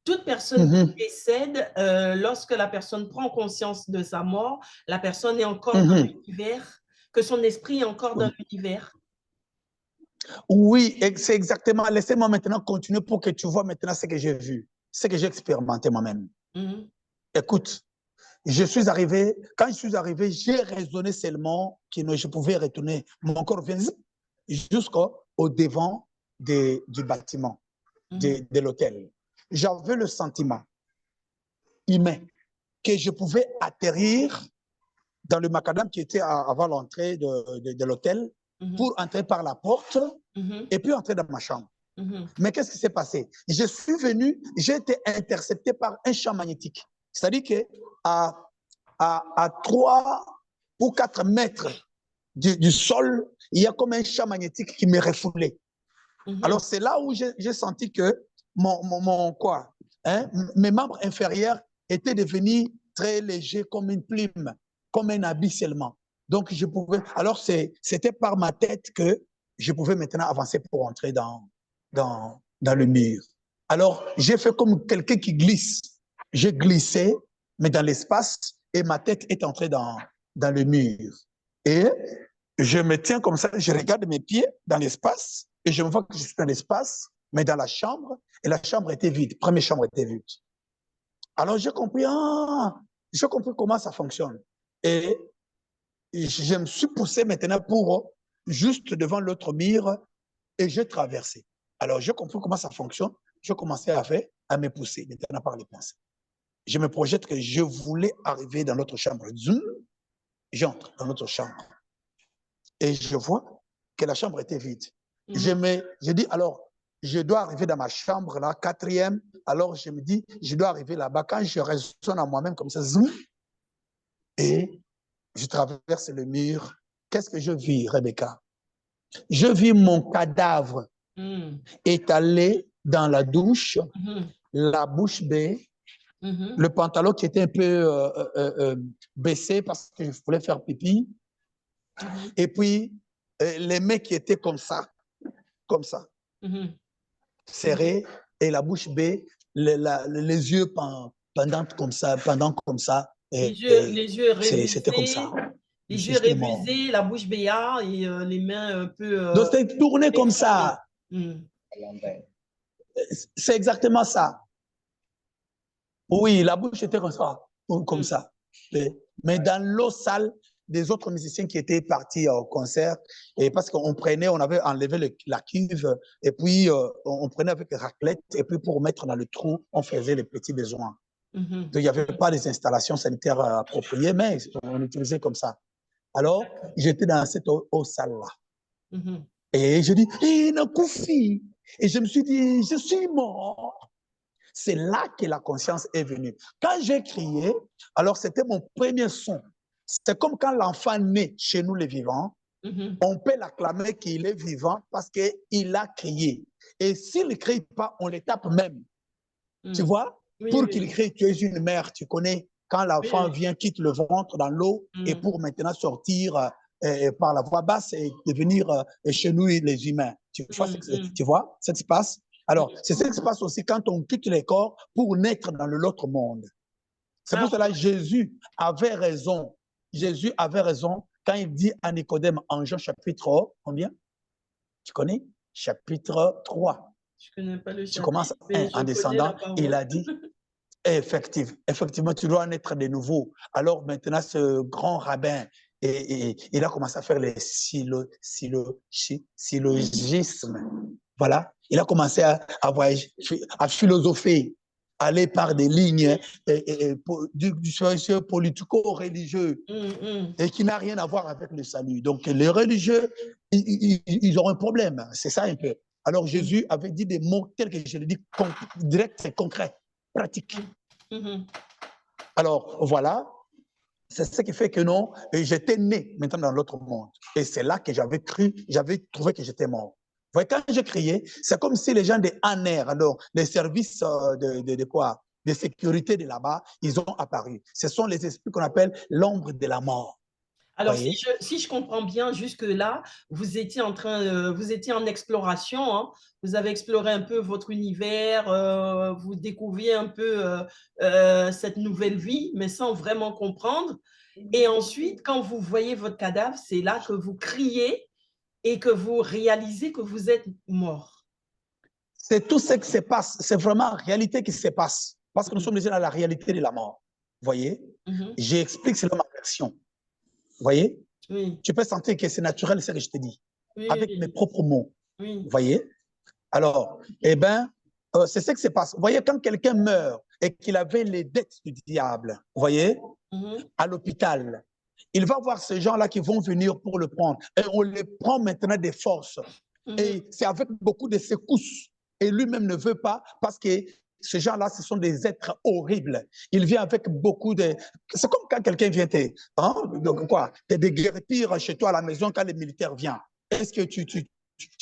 toute personne qui décède, lorsque la personne prend conscience de sa mort, la personne est encore dans l'univers, que son esprit est encore dans l'univers? Oui, c'est exactement. Laissez-moi maintenant continuer pour que tu vois maintenant ce que j'ai vu, ce que j'ai expérimenté moi-même. Mhm. Écoute, je suis arrivé, quand je suis arrivé, j'ai raisonné seulement que je pouvais retourner. Mon corps vient jusqu'au devant du bâtiment, Mhm. de l'hôtel. J'avais le sentiment humain que je pouvais atterrir dans le macadam qui était avant l'entrée de l'hôtel Mhm. pour entrer par la porte Mhm. et puis entrer dans ma chambre. Mhm. Mais qu'est-ce qui s'est passé? Je suis venu, j'ai été intercepté par un champ magnétique. C'est-à-dire qu'à 3 ou 4 mètres du sol, il y a comme un champ magnétique qui me refoulait. Mhm. Alors, c'est là où j'ai senti que quoi, hein, mes membres inférieurs étaient devenus très légers comme une plume, comme un habit seulement. Donc, je pouvais. Alors, c'était par ma tête que je pouvais maintenant avancer pour entrer dans le mur. Alors, j'ai fait comme quelqu'un qui glisse. J'ai glissé, mais dans l'espace, et ma tête est entrée dans le mur. Et je me tiens comme ça, je regarde mes pieds dans l'espace et je me vois que je suis dans l'espace, mais dans la chambre, et la chambre était vide. La première chambre était vide. Alors j'ai compris comment ça fonctionne. Et je me suis poussé maintenant pour juste devant l'autre mur et j'ai traversé. Alors j'ai compris comment ça fonctionne. Je commençais à me pousser maintenant par les pensées. Je me projette que je voulais arriver dans notre chambre. Zoom, j'entre dans notre chambre. Et je vois que la chambre était vide. Mhm. Je dis, alors, je dois arriver dans ma chambre, là, quatrième. Alors, je me dis, je dois arriver là-bas. Quand je résonne à moi-même comme ça, zoom, et je traverse le mur. Qu'est-ce que je vis, Rebecca? Je vis mon cadavre Mhm. étalé dans la douche, Mhm. la bouche bée, Mhm. le pantalon qui était un peu baissé parce que je voulais faire pipi, Mhm. et puis les mains qui étaient comme ça. Mhm. Serré et la bouche bée, les yeux pendant comme ça, et Les yeux c'était comme ça. rébusés, Je suis mort. la bouche béante et les mains un peu Donc, c'était tourné comme déformées. ça. Mhm. C'est exactement ça. Oui, la bouche était comme Mhm. ça. Mais dans l'eau sale des autres musiciens qui étaient partis au concert, et parce on avait enlevé la cuve, et puis on prenait avec raclette, et puis pour mettre dans le trou, on faisait les petits besoins. Mhm. Donc, il n'y avait pas les installations sanitaires appropriées, mais on utilisait comme ça. Alors, D'accord. j'étais dans cette eau sale-là. Mhm. Et je dis, hé, Nakoufi! Et je me suis dit, je suis mort. C'est là que la conscience est venue. Quand j'ai crié, alors c'était mon premier son. C'est comme quand l'enfant naît chez nous les vivants, Mhm. on peut l'acclamer qu'il est vivant parce qu'il a crié. Et s'il ne crie pas, on le tape même. Tu Mhm. vois, Oui, pour qu'il oui, crie, tu es une mère, tu connais, quand l'enfant oui. vient, quitte le ventre dans l'eau, et Mhm. pour maintenant sortir par la voie basse et devenir chez nous les humains. Mhm. Tu vois ce qui se passe? Alors, c'est ce qui se passe aussi quand on quitte les corps pour naître dans l'autre monde. C'est Ah pour cela que oui. Jésus avait raison. Jésus avait raison quand il dit à Nicodème en Jean chapitre combien? Tu connais? chapitre 3. Je ne connais pas le Tu commences chapitre, mais en je connais la descendant, il parole. a dit, effectivement, tu dois naître de nouveau. Alors maintenant, ce grand rabbin, il a commencé à faire les syllogismes. Voilà, il a commencé à voyager, à philosopher, aller par des lignes du politico-religieux et qui n'a rien à voir avec le salut. Donc, les religieux, ils ont un problème. C'est ça un peu. Alors, Jésus avait dit des mots tels que je le dis, direct, c'est concret, pratique. Alors, voilà, c'est ce qui fait que non, j'étais né maintenant dans l'autre monde. Et c'est là que j'avais trouvé que j'étais mort. Vous voyez, quand je criais, c'est comme si les gens des ANR, alors les services de quoi, de sécurité de là-bas, ils ont apparu. Ce sont les esprits qu'on appelle l'ombre de la mort. Alors, si je comprends bien, jusque-là, vous étiez vous étiez en exploration, hein. Vous avez exploré un peu votre univers, vous découvriez un peu cette nouvelle vie, mais sans vraiment comprendre. Et ensuite, quand vous voyez votre cadavre, c'est là que vous criez et que vous réalisez que vous êtes mort. C'est tout ce qui se passe, c'est vraiment la réalité qui se passe. Parce que nous sommes déjà dans la réalité de la mort. Vous voyez? J'explique selon ma version. Vous voyez? Oui. Tu peux sentir que c'est naturel, ce que je te dis. Oui, avec mes propres mots. Oui. Vous voyez? Alors, eh bien, c'est ce qui se passe. Vous voyez, quand quelqu'un meurt et qu'il avait les dettes du diable, vous voyez, à l'hôpital, il va voir ces gens-là qui vont venir pour le prendre. Et on les prend maintenant des forces. Et c'est avec beaucoup de secousses. Et lui-même ne veut pas parce que ces gens-là, ce sont des êtres horribles. Il vient avec beaucoup de... C'est comme quand quelqu'un vient te déguerpir chez toi à la maison quand les militaires viennent. Est-ce que tu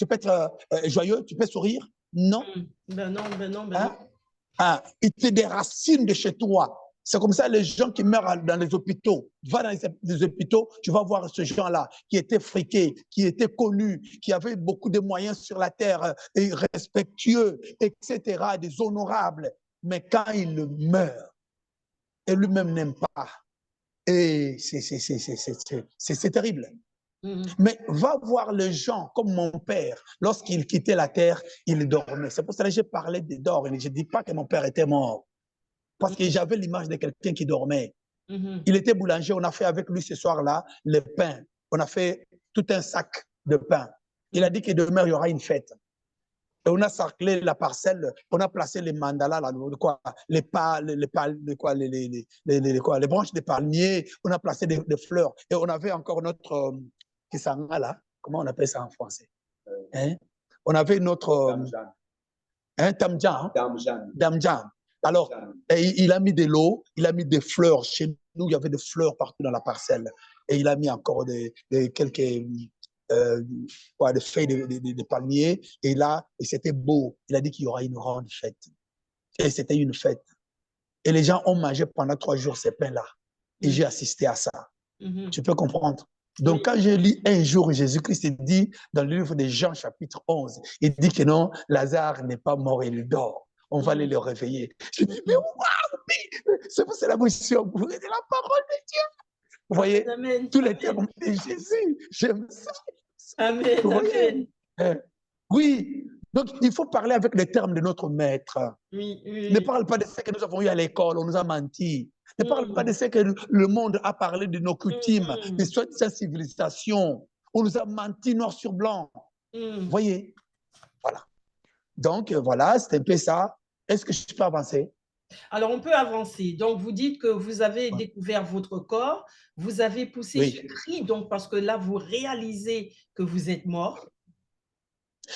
peux être joyeux, tu peux sourire? Non. Ben non, ben non, ben hein? non. Ah, il te déracine de chez toi. C'est comme ça les gens qui meurent dans les hôpitaux. Va dans les hôpitaux, tu vas voir ce gens-là qui était friqué, qui était connu, qui avait beaucoup de moyens sur la terre, et respectueux, etc., des honorables. Mais quand il meurt, et lui-même n'aime pas, et c'est terrible. Mais va voir les gens comme mon père. Lorsqu'il quittait la terre, il dormait. C'est pour ça que j'ai parlé de dors. Je ne dis pas que mon père était mort. Parce que j'avais l'image de quelqu'un qui dormait. Il était boulanger. On a fait avec lui ce soir-là le pain. On a fait tout un sac de pain. Il a dit que demain, il y aura une fête. Et on a cerclé la parcelle, on a placé les mandalas, là, les branches de palmiers, on a placé des fleurs. Et on avait encore notre kisanga, là, comment on appelle ça en français? On avait notre tamjan. Damjan. Alors, il a mis de l'eau, il a mis des fleurs. Chez nous, il y avait des fleurs partout dans la parcelle. Et il a mis encore quelques des feuilles de palmiers. Et là, c'était beau. Il a dit qu'il y aura une grande fête. Et c'était une fête. Et les gens ont mangé pendant 3 jours ces pains-là. Et j'ai assisté à ça. Tu peux comprendre? Donc, quand je lis un jour, Jésus-Christ dit dans le livre de Jean, chapitre 11, il dit que non, Lazare n'est pas mort, il dort. On va aller le réveiller. Je dis, mais waouh, c'est la mission de la parole de Dieu. Vous voyez, tous les termes de Jésus, j'aime ça. Amen, amen. Oui, donc il faut parler avec les termes de notre maître. Oui. Ne parle pas de ce que nous avons eu à l'école, on nous a menti. Ne parle pas de ce que le monde a parlé de nos coutumes, de cette civilisation. On nous a menti noir sur blanc. Vous voyez? Voilà. Donc, voilà, c'est un peu ça. Est-ce que je peux avancer? Alors, on peut avancer. Donc, vous dites que vous avez découvert votre corps, vous avez poussé ce cri, donc parce que là, vous réalisez que vous êtes mort.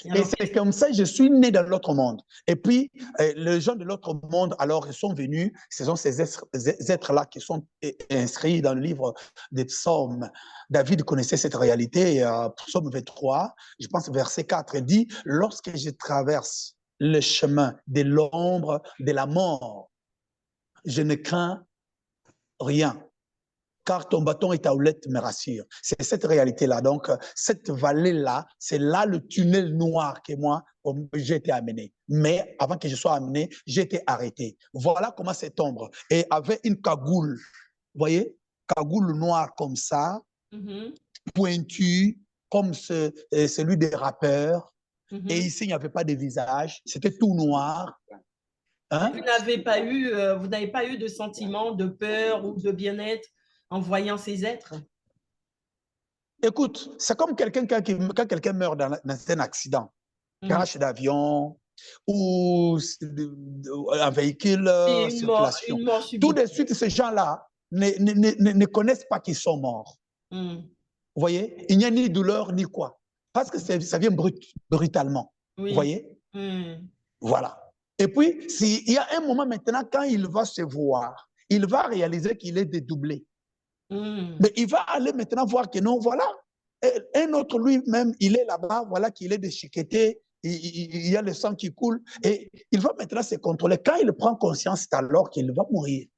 Et c'est comme ça que je suis né dans l'autre monde. Et puis, les gens de l'autre monde, alors, ils sont venus, ce sont ces êtres-là qui sont inscrits dans le livre des psaumes. David connaissait cette réalité, psaume 23, je pense verset 4, il dit, « Lorsque je traverse le chemin de l'ombre de la mort, je ne crains rien. Car ton bâton et ta houlette me rassurent. » C'est cette réalité-là. Donc, cette vallée-là, c'est là le tunnel noir que moi, j'ai été amené. Mais avant que je sois amené, j'ai été arrêté. Voilà comment cette ombre. Et avait une cagoule, vous voyez, cagoule noire comme ça, pointue, comme celui des rappeurs. Et ici, il n'y avait pas de visage. C'était tout noir. Hein? Vous n'avez pas eu de sentiment de peur ou de bien-être en voyant ces êtres? Écoute, c'est comme quelqu'un quand quelqu'un meurt dans un accident, crash d'avion ou un véhicule, Et circulation. une mort Tout subite. de suite, ces gens-là ne connaissent pas qu'ils sont morts. Mm. Vous voyez? Il n'y a ni douleur ni quoi. Parce que ça vient brutalement. Oui. Vous voyez? Mm. Voilà. Et puis, il y a un moment maintenant, quand il va se voir, il va réaliser qu'il est dédoublé. Mais il va aller maintenant voir que non, voilà. Un autre lui-même, il est là-bas, voilà qu'il est déchiqueté, il y a le sang qui coule, et il va maintenant se contrôler. Quand il prend conscience, c'est alors qu'il va mourir.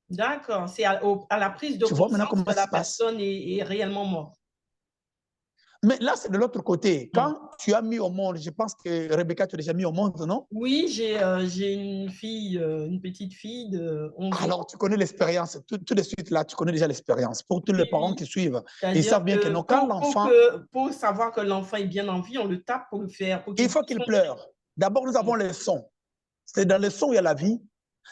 D'accord, c'est à la prise de Tu vois maintenant conscience comment que ça la se passe? personne est réellement morte. Mais là, c'est de l'autre côté. Quand tu as mis au monde, je pense que Rebecca, tu as déjà mis au monde, non? Oui, j'ai une fille, une petite fille de 11 ans. Alors, tu connais l'expérience. Tout de suite, là, tu connais déjà l'expérience. Pour tous les parents qui suivent, ils savent bien que non, quand l'enfant... Pour savoir que l'enfant est bien en vie, on le tape pour le faire. Il faut qu'il pleure. D'abord, nous avons les sons. C'est dans les sons, il y a la vie.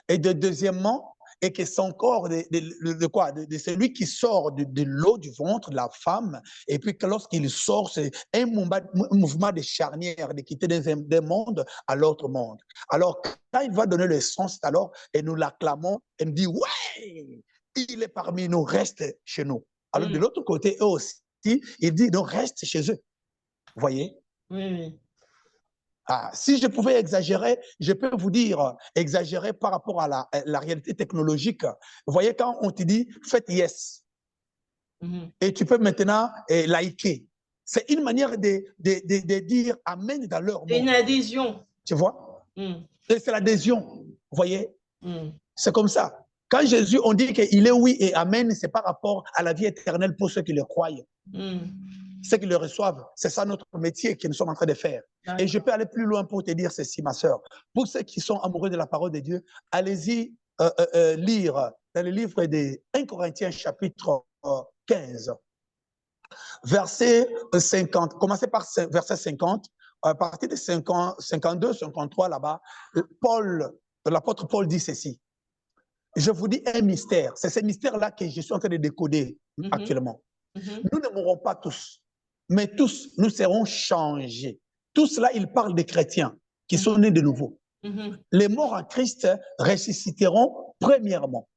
Et deuxièmement, et que son corps, de celui qui sort de l'eau du ventre de la femme, et puis que lorsqu'il sort, c'est un mouvement de charnière, de quitter d'un monde à l'autre monde. Alors, quand il va donner le son, c'est alors, et nous l'acclamons, et nous dit, ouais, il est parmi nous, reste chez nous. Alors, de l'autre côté, eux aussi, il dit, non, reste chez eux. Vous voyez? Oui, oui. Ah, si je pouvais exagérer, je peux vous dire, exagérer par rapport à la réalité technologique. Vous voyez, quand on te dit, faites yes, et tu peux maintenant liker. C'est une manière de dire amen dans leur monde. Une adhésion. Tu vois? Et c'est l'adhésion. Vous voyez? C'est comme ça. Quand Jésus, on dit qu'il est oui et amen, c'est par rapport à la vie éternelle pour ceux qui le croient. Ceux qui le reçoivent, c'est ça notre métier que nous sommes en train de faire. Et je peux aller plus loin pour te dire ceci, ma sœur. Pour ceux qui sont amoureux de la parole de Dieu, allez-y lire dans le livre de 1 Corinthiens chapitre 15, verset 50. Commencez par verset 50. À partir de 52, 53, là-bas, l'apôtre Paul dit ceci. Je vous dis un mystère. C'est ce mystère-là que je suis en train de décoder actuellement. Nous ne mourrons pas tous, mais tous, nous serons changés. Tout cela, il parle des chrétiens qui sont nés de nouveau. Les morts en Christ ressusciteront premièrement.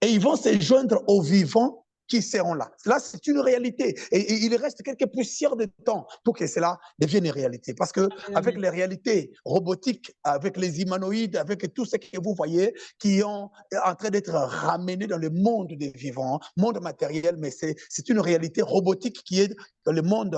Et ils vont se joindre aux vivants qui seront là. Là, c'est une réalité. Et il reste quelques poussières de temps pour que cela devienne une réalité. Parce que avec les réalités robotiques, avec les humanoïdes, avec tout ce que vous voyez, qui sont en train d'être ramenés dans le monde des vivants, monde matériel, mais c'est une réalité robotique qui est dans le monde,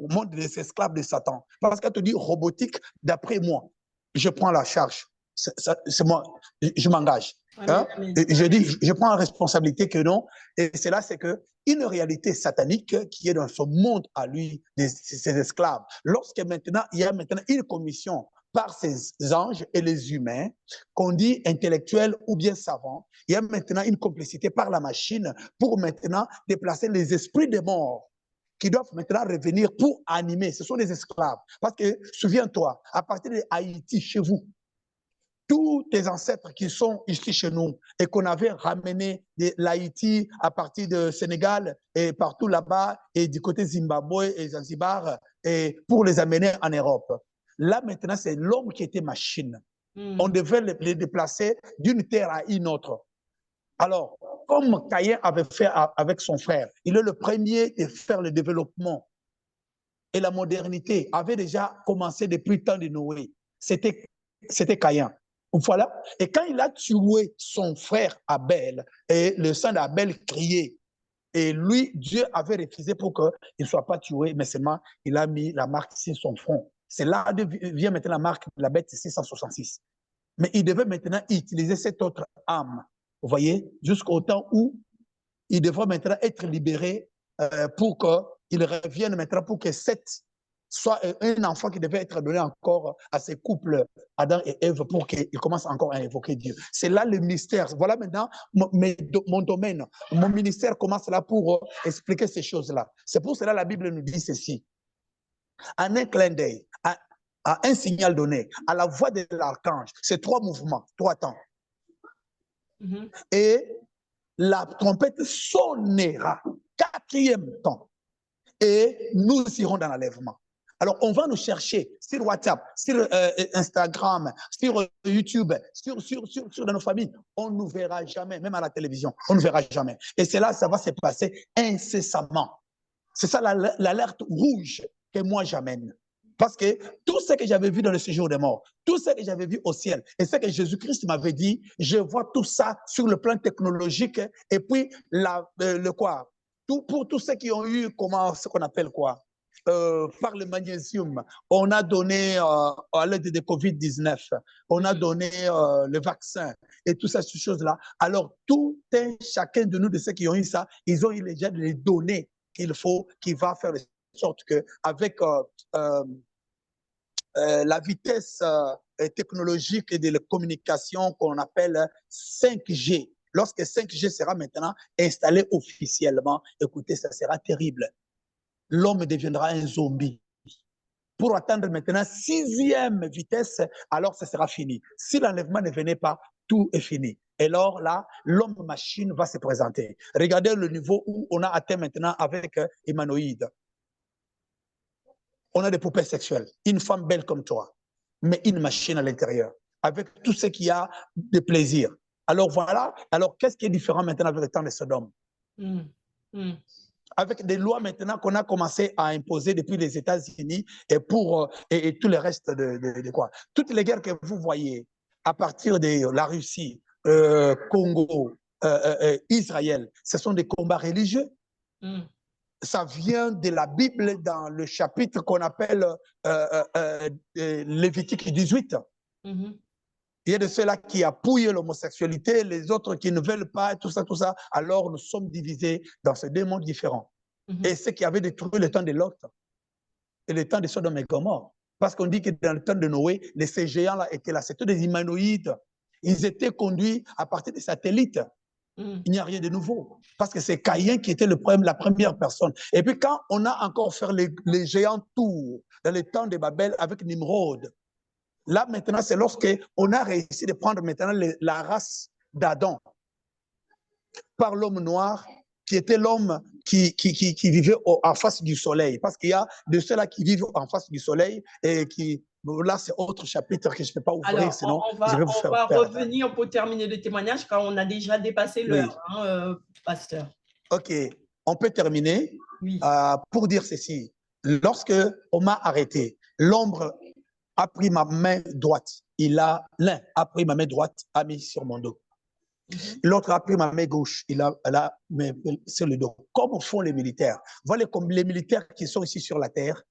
monde des esclaves de Satan. Parce qu'elle te dit robotique, d'après moi, je prends la charge. C'est moi, je m'engage. Hein? Je dis, je prends la responsabilité que non. Et cela, c'est une réalité satanique qui est dans son monde à lui, ses esclaves. Lorsque maintenant, il y a maintenant une commission par ces anges et les humains, qu'on dit intellectuels ou bien savants, il y a maintenant une complicité par la machine pour maintenant déplacer les esprits des morts qui doivent maintenant revenir pour animer. Ce sont des esclaves. Parce que, souviens-toi, à partir de Haïti, chez vous, tous tes ancêtres qui sont ici chez nous et qu'on avait ramené de l'Haïti à partir de Sénégal et partout là-bas et du côté Zimbabwe et Zanzibar et pour les amener en Europe. Là maintenant, c'est l'homme qui était machine. On devait les déplacer d'une terre à une autre. Alors, comme Caïn avait fait avec son frère, il est le premier de faire le développement. Et la modernité avait déjà commencé depuis le temps de Noé. C'était Caïn. Voilà. Et quand il a tué son frère Abel, et le sang d'Abel criait, et lui, Dieu avait refusé pour qu'il ne soit pas tué, mais seulement il a mis la marque sur son front. C'est là vient maintenant la marque de la bête 666. Mais il devait maintenant utiliser cette autre âme, vous voyez, jusqu'au temps où il devrait maintenant être libéré pour qu'il revienne maintenant pour que cette soit un enfant qui devait être donné encore à ces couples, Adam et Ève, pour qu'ils commencent encore à invoquer Dieu. C'est là le mystère. Voilà maintenant mon domaine. Mon ministère commence là pour expliquer ces choses-là. C'est pour cela que la Bible nous dit ceci. En un clin d'œil, à un signal donné, à la voix de l'archange, c'est 3 mouvements, 3 temps. Et la trompette sonnera, 4e temps. Et nous irons dans l'enlèvement. Alors, on va nous chercher sur WhatsApp, sur Instagram, sur YouTube, sur dans nos familles. On ne nous verra jamais, même à la télévision, on ne nous verra jamais. Et c'est là ça va se passer incessamment. C'est ça l'alerte rouge que moi j'amène. Parce que tout ce que j'avais vu dans le séjour des morts, tout ce que j'avais vu au ciel, et ce que Jésus-Christ m'avait dit, je vois tout ça sur le plan technologique, et puis le quoi? Pour tous ceux qui ont eu, ce qu'on appelle quoi? Par le magnésium, on a donné à l'aide de Covid-19, on a donné le vaccin et toutes ces choses-là. Alors, tout un chacun de nous, de ceux qui ont eu ça, ils ont eu déjà les données qu'il faut, qui va faire de sorte qu'avec la vitesse technologique et de la communication qu'on appelle 5G, lorsque 5G sera maintenant installé officiellement, écoutez, ça sera terrible. L'homme deviendra un zombie. Pour atteindre maintenant 6e vitesse, alors ce sera fini. Si l'enlèvement ne venait pas, tout est fini. Et alors là, l'homme-machine va se présenter. Regardez le niveau où on a atteint maintenant avec humanoïde. On a des poupées sexuelles, une femme belle comme toi, mais une machine à l'intérieur, avec tout ce qu'il y a de plaisir. Alors voilà, alors qu'est-ce qui est différent maintenant avec le temps de Sodome? Avec des lois maintenant qu'on a commencé à imposer depuis les États-Unis et et tout le reste de quoi. Toutes les guerres que vous voyez à partir de la Russie, Congo, Israël, ce sont des combats religieux. Ça vient de la Bible dans le chapitre qu'on appelle Lévitique 18. Il y a de ceux-là qui appuient l'homosexualité, les autres qui ne veulent pas, tout ça, tout ça. Alors nous sommes divisés dans ces 2 mondes différents. Et ceux qui avaient détruit le temps de Lot et le temps de Sodome et Gomorrhe. Parce qu'on dit que dans le temps de Noé, ces géants-là étaient là. C'était des humanoïdes. Ils étaient conduits à partir des satellites. Il n'y a rien de nouveau. Parce que c'est Caïn qui était la première personne. Et puis quand on a encore fait les géants tours dans le temps de Babel avec Nimrod, là maintenant c'est lorsque on a réussi de prendre maintenant la race d'Adam par l'homme noir qui était l'homme qui vivait en face du soleil. Parce qu'il y a de ceux-là qui vivent en face du soleil et qui... Là, c'est autre chapitre que je ne peux pas ouvrir, alors, sinon je vais vous faire va perdre. revenir pour terminer le témoignage, car on a déjà dépassé l'heure, pasteur. OK, on peut terminer pour dire ceci. Lorsque on m'a arrêté, l'ombre a pris ma main droite. L'un a pris ma main droite, a mis sur mon dos. L'autre a pris ma main gauche, il a mis sur le dos. Comme font les militaires. Voilà comme les militaires qui sont ici sur la terre,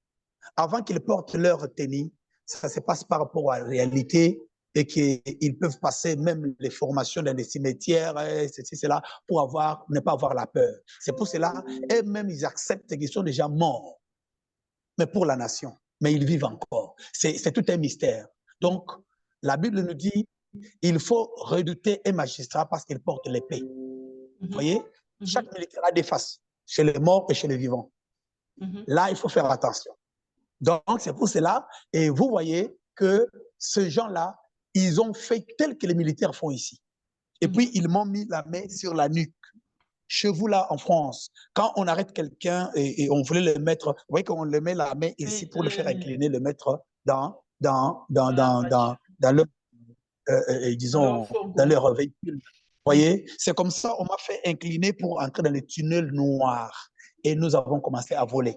avant qu'ils portent leur tenue, ça se passe par rapport à la réalité et qu'ils peuvent passer même les formations dans des cimetières, ceci, cela, pour ne pas avoir la peur. C'est pour cela, eux-mêmes, ils acceptent qu'ils sont déjà morts, mais pour la nation. Mais ils vivent encore. C'est tout un mystère. Donc, la Bible nous dit, il faut redouter un magistrat parce qu'il porte l'épée. Vous voyez, chaque militaire a des faces, chez les morts et chez les vivants. Là, il faut faire attention. Donc, c'est pour cela, et vous voyez que ces gens-là, ils ont fait tel que les militaires font ici. Et puis, ils m'ont mis la main sur la nuque. Chez vous, là, en France, quand on arrête quelqu'un et on voulait le mettre, vous voyez qu'on le met la main ici pour le faire incliner, le mettre dans le, disons, dans leur véhicule. Vous voyez, c'est comme ça, on m'a fait incliner pour entrer dans les tunnels noirs. Et nous avons commencé à voler.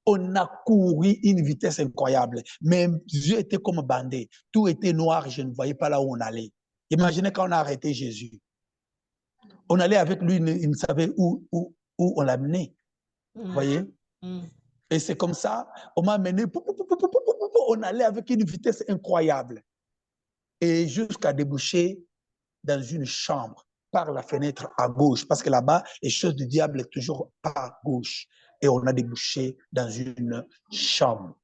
On a couru une vitesse incroyable. Mes yeux étaient comme bandés. Tout était noir, je ne voyais pas là où on allait. Imaginez quand on a arrêté Jésus. On allait avec lui, il ne savait où on l'amenait. Vous voyez? Et c'est comme ça, on m'a amené, on allait avec une vitesse incroyable. Et jusqu'à déboucher dans une chambre par la fenêtre à gauche. Parce que là-bas, les choses du diable sont toujours à gauche. et on a débouché dans une chambre.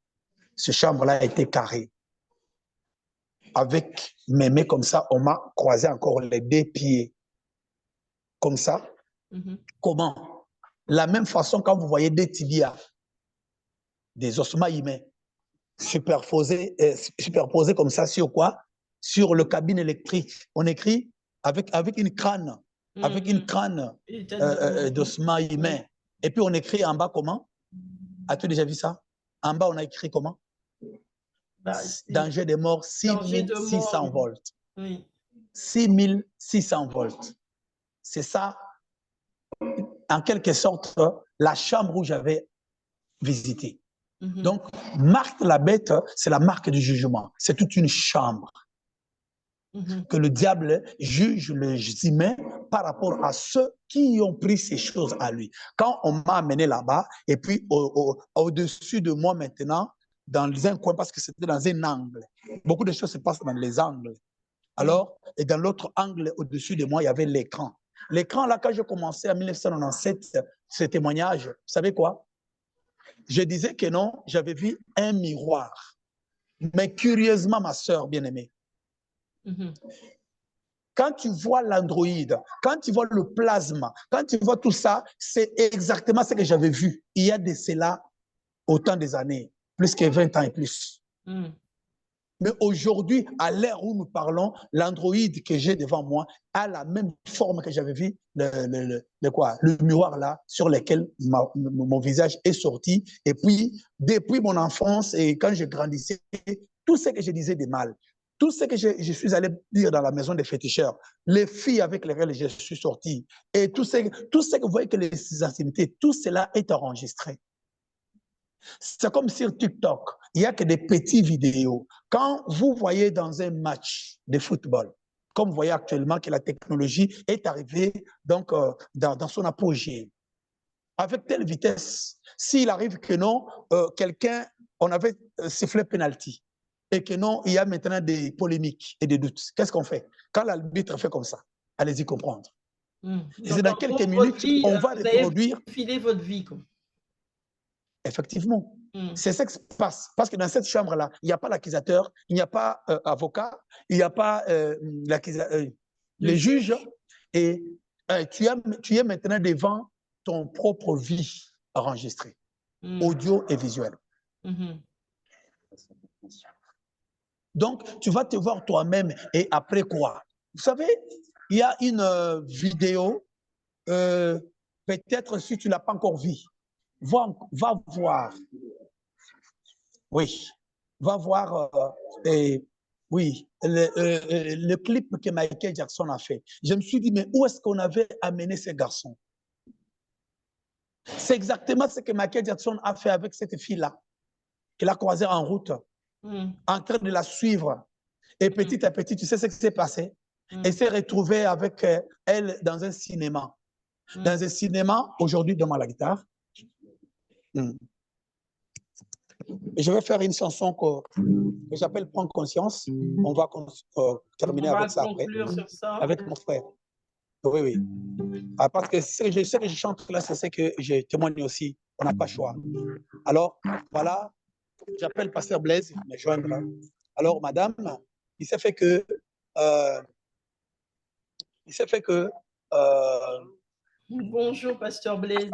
Cette chambre-là a été carrée. Avec mes mains comme ça, on m'a croisé encore les 2 pieds. Comme ça. Comment? La même façon quand vous voyez des tibias, des ossements humains, superposés comme ça sur quoi? Sur le cabine électrique. On écrit avec une crâne, d'ossements humains. Et puis on écrit en bas comment? As-tu déjà vu ça? En bas, on a écrit comment? Danger de mort, 6600 volts. Oui. 6600 volts. C'est ça, en quelque sorte, la chambre où j'avais visité. Donc, Marthe la bête, c'est la marque du jugement. C'est toute une chambre que le diable juge les humains par rapport à ceux qui ont pris ces choses à lui. Quand on m'a amené là-bas, et puis au-dessus de moi maintenant, dans un coin, parce que c'était dans un angle. Beaucoup de choses se passent dans les angles. Alors, et dans l'autre angle, au-dessus de moi, il y avait l'écran. L'écran, là, quand j'ai commencé en 1997, ce témoignage, vous savez quoi? Je disais que non, j'avais vu un miroir. Mais curieusement, ma sœur bien-aimée, quand tu vois l'androïde, quand tu vois le plasma, quand tu vois tout ça, c'est exactement ce que j'avais vu. Il y a de cela autant des années, plus que 20 ans et plus. Mais aujourd'hui, à l'ère où nous parlons, l'androïde que j'ai devant moi a la même forme que j'avais vu, le miroir là, sur lequel mon visage est sorti. Et puis, depuis mon enfance et quand je grandissais, tout ce que je disais de mal, tout ce que je suis allé dire dans la maison des féticheurs, les filles avec lesquelles je suis sorti, et tout ce que vous voyez que les activités, tout cela est enregistré. C'est comme sur TikTok, il n'y a que des petites vidéos. Quand vous voyez dans un match de football, comme vous voyez actuellement que la technologie est arrivée donc, dans son apogée, avec telle vitesse, s'il arrive que non, quelqu'un, on avait sifflé penalty, et que non, il y a maintenant des polémiques et des doutes. Qu'est-ce qu'on fait? Quand l'arbitre fait comme ça, allez-y comprendre. Et c'est dans quelques minutes, on va reproduire. Filer votre vie, quoi. Effectivement. C'est ce qui se passe. Parce que dans cette chambre-là, il n'y a pas l'accusateur, il n'y a pas avocat, il n'y a pas les juges. Et tu es maintenant devant ton propre vie enregistrée, audio et visuel. Donc, tu vas te voir toi-même et après quoi? Vous savez, il y a une vidéo, peut-être si tu ne l'as pas encore vue, va voir. Oui, va voir oui, le clip que Michael Jackson a fait. Je me suis dit, mais où est-ce qu'on avait amené ces garçons? C'est exactement ce que Michael Jackson a fait avec cette fille-là, qu'il a croisée en route, en train de la suivre. Et petit à petit, tu sais ce qui s'est passé? Elle s'est retrouvée avec elle dans un cinéma. Dans un cinéma, aujourd'hui, devant la guitare. Et je vais faire une chanson que j'appelle Prendre conscience. On va terminer avec ça après. Sur ça. Avec mon frère. Oui, oui. Parce que ce que je chante là, c'est ce que j'ai témoigné aussi. On n'a pas le choix. Alors, voilà, j'appelle Pasteur Blaise, me joindre. Alors, madame, il s'est fait que. Bonjour, Pasteur Blaise.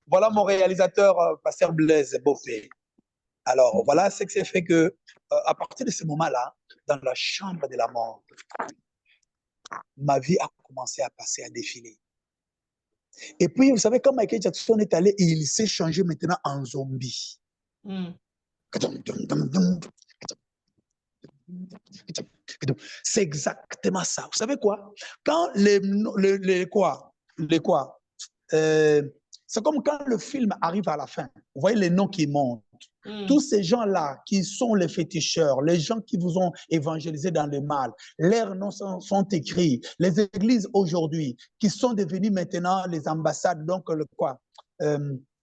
Voilà mon réalisateur, Pasteur Blaise Bopé. Alors, voilà ce qui s'est fait que, à partir de ce moment-là, dans la chambre de la mort, ma vie a commencé à passer, à défiler. Et puis, vous savez, quand Michael Jackson est allé, il s'est changé maintenant en zombie. C'est exactement ça. Vous savez quoi? Quand c'est comme quand le film arrive à la fin. Vous voyez les noms qui montent. Tous ces gens-là qui sont les féticheurs, les gens qui vous ont évangélisé dans le mal, leurs noms sont écrits. Les églises aujourd'hui qui sont devenues maintenant les ambassades, donc le quoi?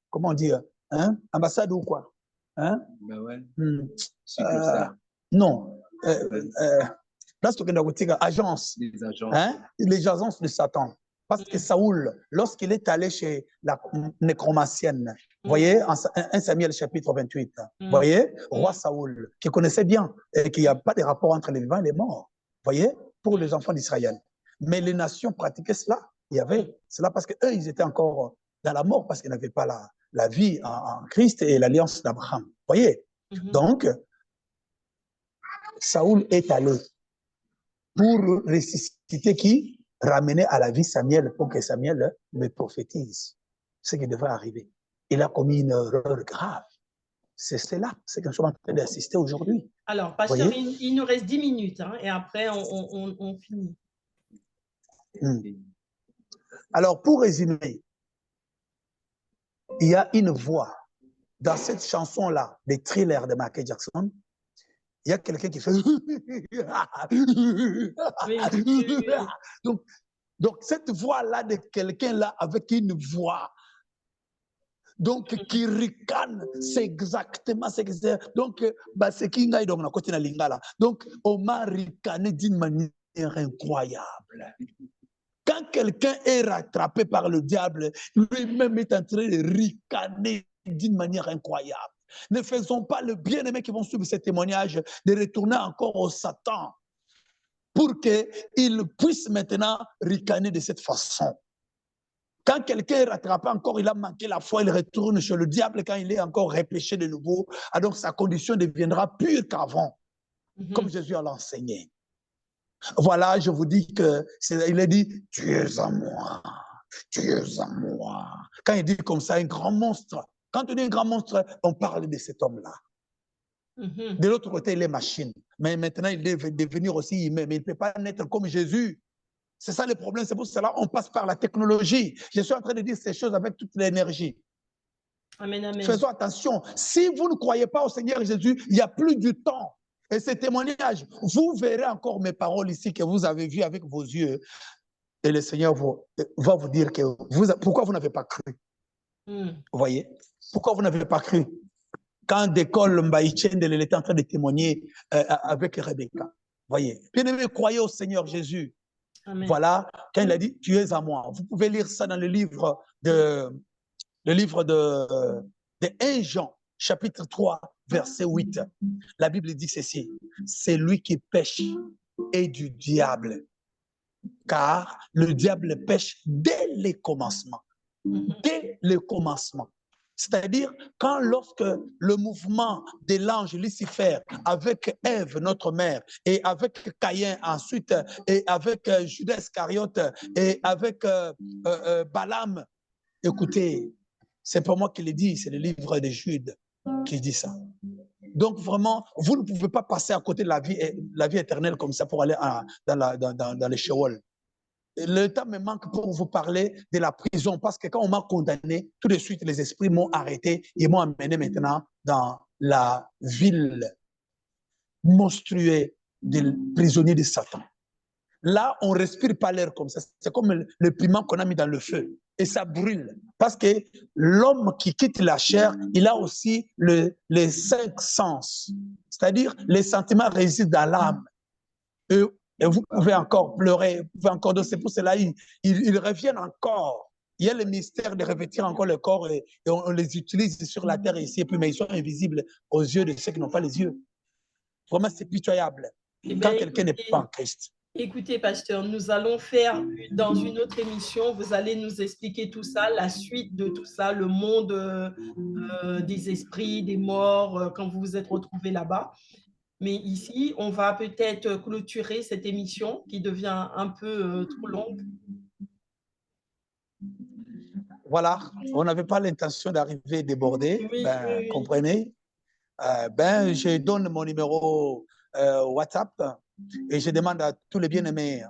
Comment dire? Hein? Ambassade ou quoi? Hein? Ben ouais. Non. Agence. Les agences. Hein? Les agences de Satan. Parce que Saoul, lorsqu'il est allé chez la nécromancienne, Voyez, en 1 Samuel chapitre 28, voyez, roi Saoul, qui connaissait bien et qu'il n'y a pas de rapport entre les vivants et les morts, voyez, pour les enfants d'Israël. Mais les nations pratiquaient cela. Il y avait cela parce qu'eux, ils étaient encore dans la mort parce qu'ils n'avaient pas la vie en Christ et l'alliance d'Abraham. Voyez, donc, Saoul est allé pour ressusciter qui? Ramener à la vie Samuel pour que Samuel me prophétise ce qui devrait arriver. Il a commis une erreur grave. C'est cela, c'est que nous sommes en train d'assister aujourd'hui. Alors, pasteur, il nous reste 10 minutes hein, et après, on finit. Alors, pour résumer, il y a une voix dans cette chanson-là, des thrillers de Michael Jackson. Il y a quelqu'un qui fait... donc, cette voix-là de quelqu'un-là avec une voix... Donc, qui ricane, c'est exactement ce que c'est. Donc, c'est qui ngaï donc na côté na lingala. Donc, on m'a ricané d'une manière incroyable. Quand quelqu'un est rattrapé par le diable, lui-même est en train de ricaner d'une manière incroyable. Ne faisons pas le bien-aimé qui vont suivre ce témoignage de retourner encore au Satan pour qu'il puisse maintenant ricaner de cette façon. Quand quelqu'un est rattrapé encore, il a manqué la foi, il retourne chez le diable quand il est encore repêché de nouveau. Alors sa condition deviendra pire qu'avant, comme Jésus l'a enseigné. Voilà, je vous dis qu'il a dit, tu es à moi, tu es à moi. Quand il dit comme ça, un grand monstre, quand on dit un grand monstre, on parle de cet homme-là. De l'autre côté, il est machine. Mais maintenant, il est devenir aussi humain, mais il ne peut pas naître comme Jésus. C'est ça le problème, c'est pour cela qu'on passe par la technologie. Je suis en train de dire ces choses avec toute l'énergie. Amen, amen. Faisons attention. Si vous ne croyez pas au Seigneur Jésus, il n'y a plus du temps. Et ces témoignages, vous verrez encore mes paroles ici que vous avez vues avec vos yeux. Et le Seigneur va vous dire que pourquoi vous n'avez pas cru. Vous voyez? Pourquoi vous n'avez pas cru? Quand Décolle Mbaïchen était en train de témoigner avec Rebecca. Voyez? Bien-aimés, croyez au Seigneur Jésus. Amen. Voilà, quand il a dit, tu es à moi. Vous pouvez lire ça dans le livre de 1 Jean, chapitre 3, verset 8. La Bible dit ceci, c'est lui qui pêche et du diable, car le diable pêche dès le commencement. Dès le commencement. C'est-à-dire, lorsque le mouvement de l'ange Lucifer avec Ève, notre mère, et avec Caïn ensuite, et avec Judas Iscariote, et avec Balaam, écoutez, c'est pas moi qui le dis, c'est le livre de Jude qui dit ça. Donc vraiment, vous ne pouvez pas passer à côté de la vie éternelle comme ça pour aller dans les Sheol. Le temps me manque pour vous parler de la prison, parce que quand on m'a condamné, tout de suite, les esprits m'ont arrêté et m'ont amené maintenant dans la ville monstrueuse des prisonniers de Satan. Là, on ne respire pas l'air comme ça. C'est comme le piment qu'on a mis dans le feu et ça brûle. Parce que l'homme qui quitte la chair, il a aussi les 5 sens. C'est-à-dire, les sentiments résident dans l'âme. Et vous pouvez encore pleurer, vous pouvez encore, c'est pour cela ils reviennent encore. Il y a le mystère de revêtir encore le corps et on les utilise sur la terre ici, mais ils sont invisibles aux yeux de ceux qui n'ont pas les yeux. Vraiment, c'est pitoyable quand quelqu'un n'est pas en Christ. Écoutez, pasteur, nous allons faire dans une autre émission, vous allez nous expliquer tout ça, la suite de tout ça, le monde des esprits, des morts, quand vous vous êtes retrouvés là-bas. Mais ici, on va peut-être clôturer cette émission qui devient un peu trop longue. Voilà, on n'avait pas l'intention d'arriver débordé, oui, oui. Comprenez. Je donne mon numéro WhatsApp et je demande à tous les bien-aimés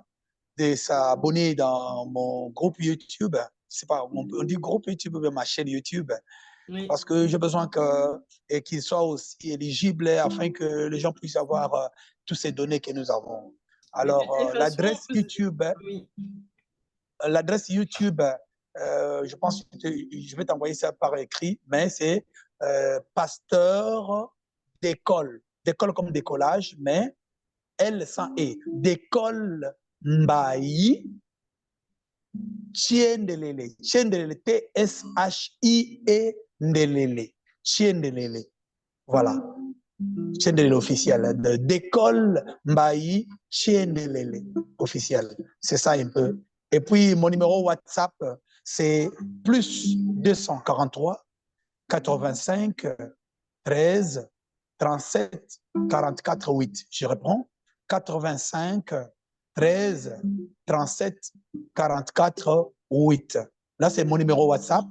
de s'abonner dans mon groupe YouTube. C'est pas, on dit groupe YouTube, ma chaîne YouTube. Oui. Parce que j'ai besoin qu'il soit aussi éligible afin que les gens puissent avoir toutes ces données que nous avons. Alors, l'adresse YouTube, oui. L'adresse YouTube, je pense que je vais t'envoyer ça par écrit, mais c'est pasteur d'école. D'école comme décollage, mais L sans E. D'école Mbaï. Tiendelele, T-S-H-I-E Ndelele. Chiendelele. Voilà. Chiendelele officiel. D'école Mbayi Chiendelele officiel. C'est ça un peu. Et puis, mon numéro WhatsApp, c'est plus 243 85 13 37 44 8. Je reprends. 85 13 37 44 8. Là, c'est mon numéro WhatsApp.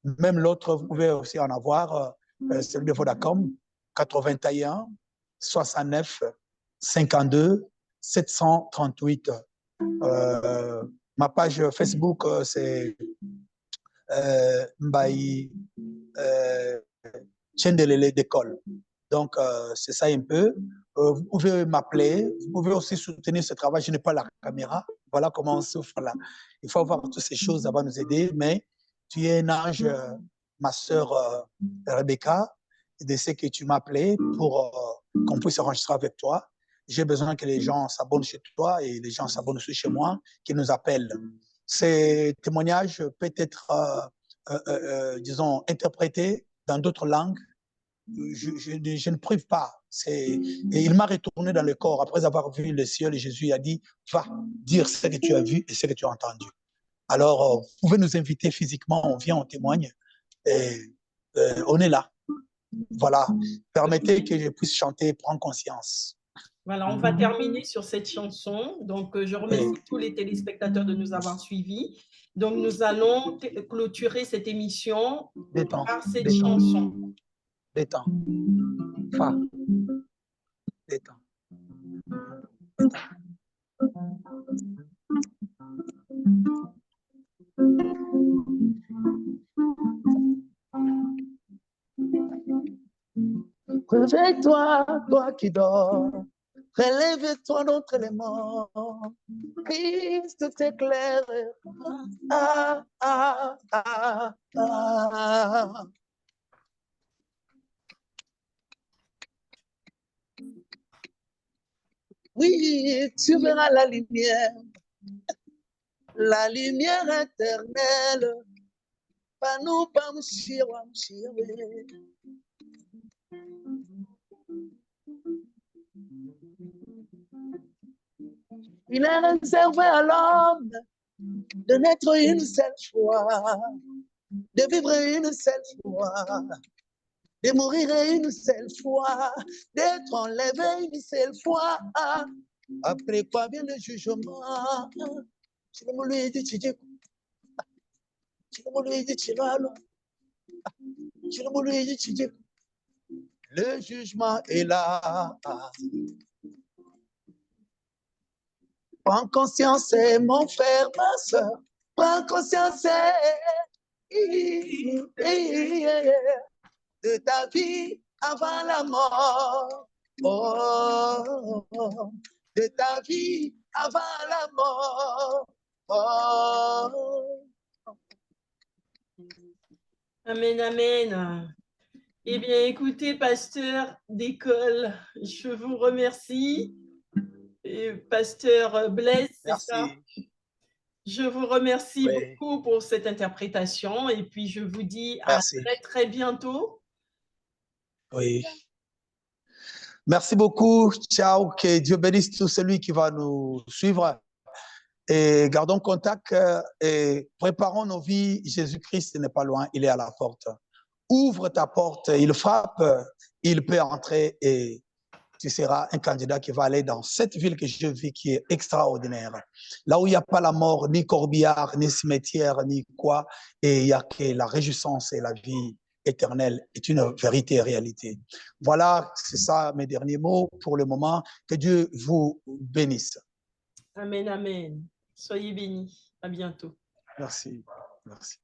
Même l'autre, vous pouvez aussi en avoir, celui de Vodacom, 81 69 52 738. Ma page Facebook, c'est Mbayi Tchendelele d'école. Donc, c'est ça un peu. Vous pouvez m'appeler, vous pouvez aussi soutenir ce travail. Je n'ai pas la caméra. Voilà comment on souffre là. Il faut avoir toutes ces choses avant de nous aider, mais tu es un ange, ma sœur Rebecca, de ce que tu m'appelais pour qu'on puisse enregistrer avec toi. J'ai besoin que les gens s'abonnent chez toi et les gens s'abonnent aussi chez moi, qu'ils nous appellent. Ces témoignages peuvent être, disons, interprétés dans d'autres langues. Je ne prive pas. Et il m'a retourné dans le corps après avoir vu le ciel et Jésus a dit, va dire ce que tu as vu et ce que tu as entendu. Alors, vous pouvez nous inviter physiquement, on vient, on témoigne et on est là. Voilà, permettez que je puisse chanter, prendre conscience. Voilà, on va terminer sur cette chanson. Donc, je remercie tous les téléspectateurs de nous avoir suivis. Donc, nous allons clôturer cette émission par cette chanson. Détends. Fa. Détends. Réveille-toi, toi qui dors. Relève-toi d'entre les morts. Christ t'éclaire. Ah, ah, ah, ah. Oui, tu verras la lumière éternelle. Pas nous, pas mouchir. Il est réservé à l'homme de naître une seule fois, de vivre une seule fois, de mourir une seule fois, d'être enlevé une seule fois. Après quoi vient le jugement? Le jugement est là. Prends conscience, mon frère, ma soeur. Prends conscience de ta vie avant la mort. Oh, de ta vie avant la mort. Oh. Amen, amen. Eh bien, écoutez, pasteur d'école, je vous remercie. Et pasteur Blaise, c'est ça? Je vous remercie beaucoup pour cette interprétation et puis je vous dis à très, très bientôt. Oui. Merci beaucoup. Ciao. Que Dieu bénisse tout celui qui va nous suivre. Et gardons contact et préparons nos vies. Jésus-Christ n'est pas loin, il est à la porte. Ouvre ta porte, il frappe, il peut entrer et tu seras un candidat qui va aller dans cette ville que je vis qui est extraordinaire. Là où il n'y a pas la mort, ni corbillard, ni cimetière, ni quoi, et il n'y a que la réjouissance et la vie éternelle est une vérité et réalité. Voilà, c'est ça mes derniers mots pour le moment. Que Dieu vous bénisse. Amen, amen. Soyez bénis. À bientôt. Merci. Merci.